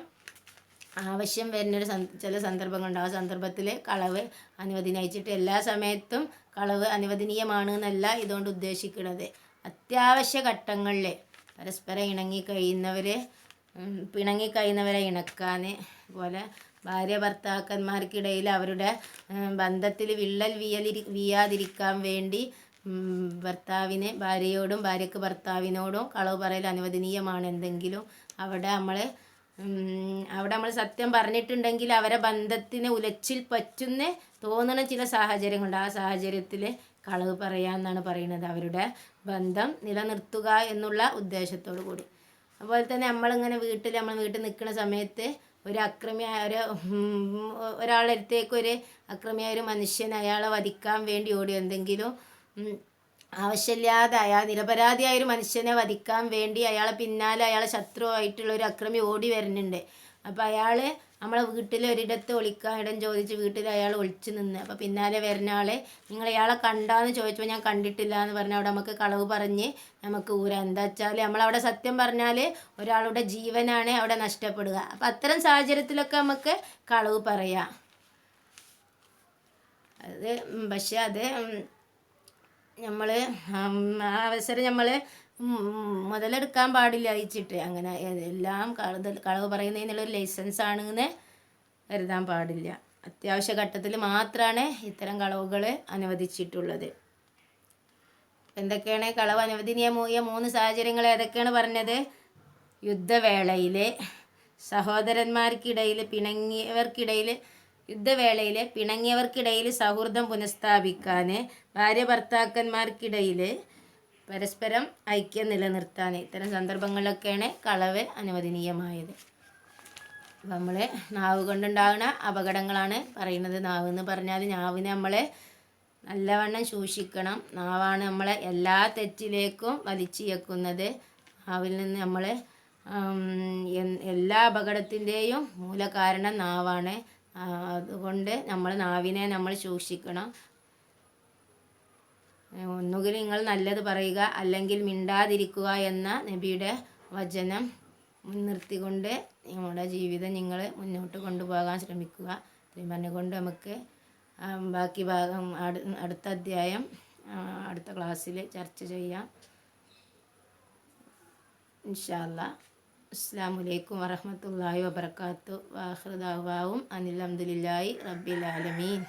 ആവശ്യം വരുന്നൊരു ചില സന്ദർഭങ്ങളുണ്ട്. ആ സന്ദർഭത്തിൽ കളവ് അനുവദനീയിച്ചിട്ട് എല്ലാ സമയത്തും കളവ് അനുവദനീയമാണ് എന്നല്ല ഇതുകൊണ്ട് ഉദ്ദേശിക്കുന്നത്. അത്യാവശ്യ ഘട്ടങ്ങളിൽ പരസ്പരം പിണങ്ങിക്കഴിയുന്നവരെ ഇണക്കാൻ, അതുപോലെ ഭാര്യ ഭർത്താക്കന്മാർക്കിടയിൽ അവരുടെ ബന്ധത്തിൽ വിള്ളൽ വീഴാതിരിക്കാൻ വേണ്ടി ഭർത്താവിന് ഭാര്യയോടും ഭാര്യയ്ക്ക് ഭർത്താവിനോടും കളവ് പറയൽ അനുവദനീയമാണ്. എന്തെങ്കിലും അവിടെ നമ്മൾ സത്യം പറഞ്ഞിട്ടുണ്ടെങ്കിൽ അവരെ ബന്ധത്തിന് ഉലച്ചിൽ പറ്റുന്ന തോന്നുന്ന ചില സാഹചര്യങ്ങളുണ്ട്. ആ സാഹചര്യത്തിൽ കളവ് പറയാമെന്നാണ് പറയുന്നത്, അവരുടെ ബന്ധം നിലനിർത്തുക എന്നുള്ള ഉദ്ദേശത്തോടു കൂടി. അതുപോലെ തന്നെ നമ്മൾ വീട്ടിൽ നിൽക്കുന്ന സമയത്ത് ഒരു അക്രമിയായ ഒരാളുടെ അടുത്തേക്ക് ഒരു അക്രമിയായ ഒരു മനുഷ്യൻ അയാളെ വധിക്കാൻ വേണ്ടി ഓടി, എന്തെങ്കിലും ആവശ്യമില്ലാതെ നിരപരാധിയായൊരു മനുഷ്യനെ വധിക്കാൻ വേണ്ടി അയാളെ പിന്നാലെ അയാളെ ശത്രുവായിട്ടുള്ള ഒരു അക്രമി ഓടി വരുന്നുണ്ട്. അപ്പോൾ അയാൾ നമ്മളെ വീട്ടിൽ ഒരിടത്ത് ഒളിക്കാൻ ഇടം ചോദിച്ച് വീട്ടിൽ അയാൾ ഒളിച്ചു നിന്ന്. അപ്പോൾ പിന്നാലെ വരുന്ന ആളെ നിങ്ങൾ ഇയാളെ കണ്ടാന്ന് ചോദിച്ചപ്പോൾ ഞാൻ കണ്ടിട്ടില്ല എന്ന് പറഞ്ഞാൽ അവിടെ നമുക്ക് കളവ് പറഞ്ഞ് നമുക്ക് ഊരാം. എന്താ വെച്ചാൽ നമ്മളവിടെ സത്യം പറഞ്ഞാൽ ഒരാളുടെ ജീവനാണ് അവിടെ നഷ്ടപ്പെടുക. അപ്പം അത്തരം സാഹചര്യത്തിലൊക്കെ നമുക്ക് കളവ് പറയാം. അത് പക്ഷെ അത് നമ്മൾ ആ അവസരം നമ്മൾ മുതലെടുക്കാൻ പാടില്ല അയച്ചിട്ട്. അങ്ങനെ എല്ലാം കളവ് പറയുന്നതിനുള്ളൊരു ലൈസൻസ് ആണെന്ന് കരുതാൻ പാടില്ല. അത്യാവശ്യ ഘട്ടത്തിൽ മാത്രമാണ് ഇത്തരം കളവുകൾ അനുവദിച്ചിട്ടുള്ളത്. എന്തൊക്കെയാണ് കളവ് അനുവദനീയമായ 3 സാഹചര്യങ്ങൾ ഏതൊക്കെയാണ് പറഞ്ഞത്? യുദ്ധവേളയിൽ, സഹോദരന്മാർക്കിടയിൽ പിണങ്ങിയവർക്കിടയിൽ സൗഹൃദം പുനഃസ്ഥാപിക്കാൻ, ഭാര്യ ഭർത്താക്കന്മാർക്കിടയിൽ പരസ്പരം ഐക്യം നിലനിർത്താൻ. ഇത്തരം സന്ദർഭങ്ങളിലൊക്കെയാണ് കളവ് അനുവദനീയമായത്. നമ്മൾ നാവ് കൊണ്ടുണ്ടാകുന്ന അപകടങ്ങളാണ് പറയുന്നത്. നാവ് എന്ന് പറഞ്ഞാൽ നാവിനെ നമ്മൾ നല്ലവണ്ണം സൂക്ഷിക്കണം. നാവാണ് നമ്മളെ എല്ലാ തെറ്റിലേക്കും വലിച്ചിഴക്കുന്നത്. നാവിൽ നിന്ന് നമ്മൾ എല്ലാ അപകടത്തിൻ്റെയും മൂലകാരണം നാവാണ്. അതുകൊണ്ട് നമ്മൾ നാവിനെ നമ്മൾ സൂക്ഷിക്കണം. ഒന്നുകിൽ നിങ്ങൾ നല്ലത് പറയുക അല്ലെങ്കിൽ മിണ്ടാതിരിക്കുക എന്ന നബിയുടെ വചനം മുൻനിർത്തിക്കൊണ്ട് നിങ്ങളുടെ ജീവിതം നിങ്ങൾ മുന്നോട്ട് കൊണ്ടുപോകാൻ ശ്രമിക്കുക. ഇത്രയും പറഞ്ഞുകൊണ്ട് നമുക്ക് ബാക്കി ഭാഗം അടുത്ത അധ്യായം അടുത്ത ക്ലാസ്സിൽ ചർച്ച ചെയ്യാം ഇൻഷാ അല്ലാഹ്. അസ്സലാമു അലൈക്കും വറഹ്മത്തുള്ളാഹി വബറകാതുഹു. വാഖിറു ദഅ്വാഹും അനിൽ ഹംദുലില്ലാഹി റബ്ബിൽ ആലമീൻ.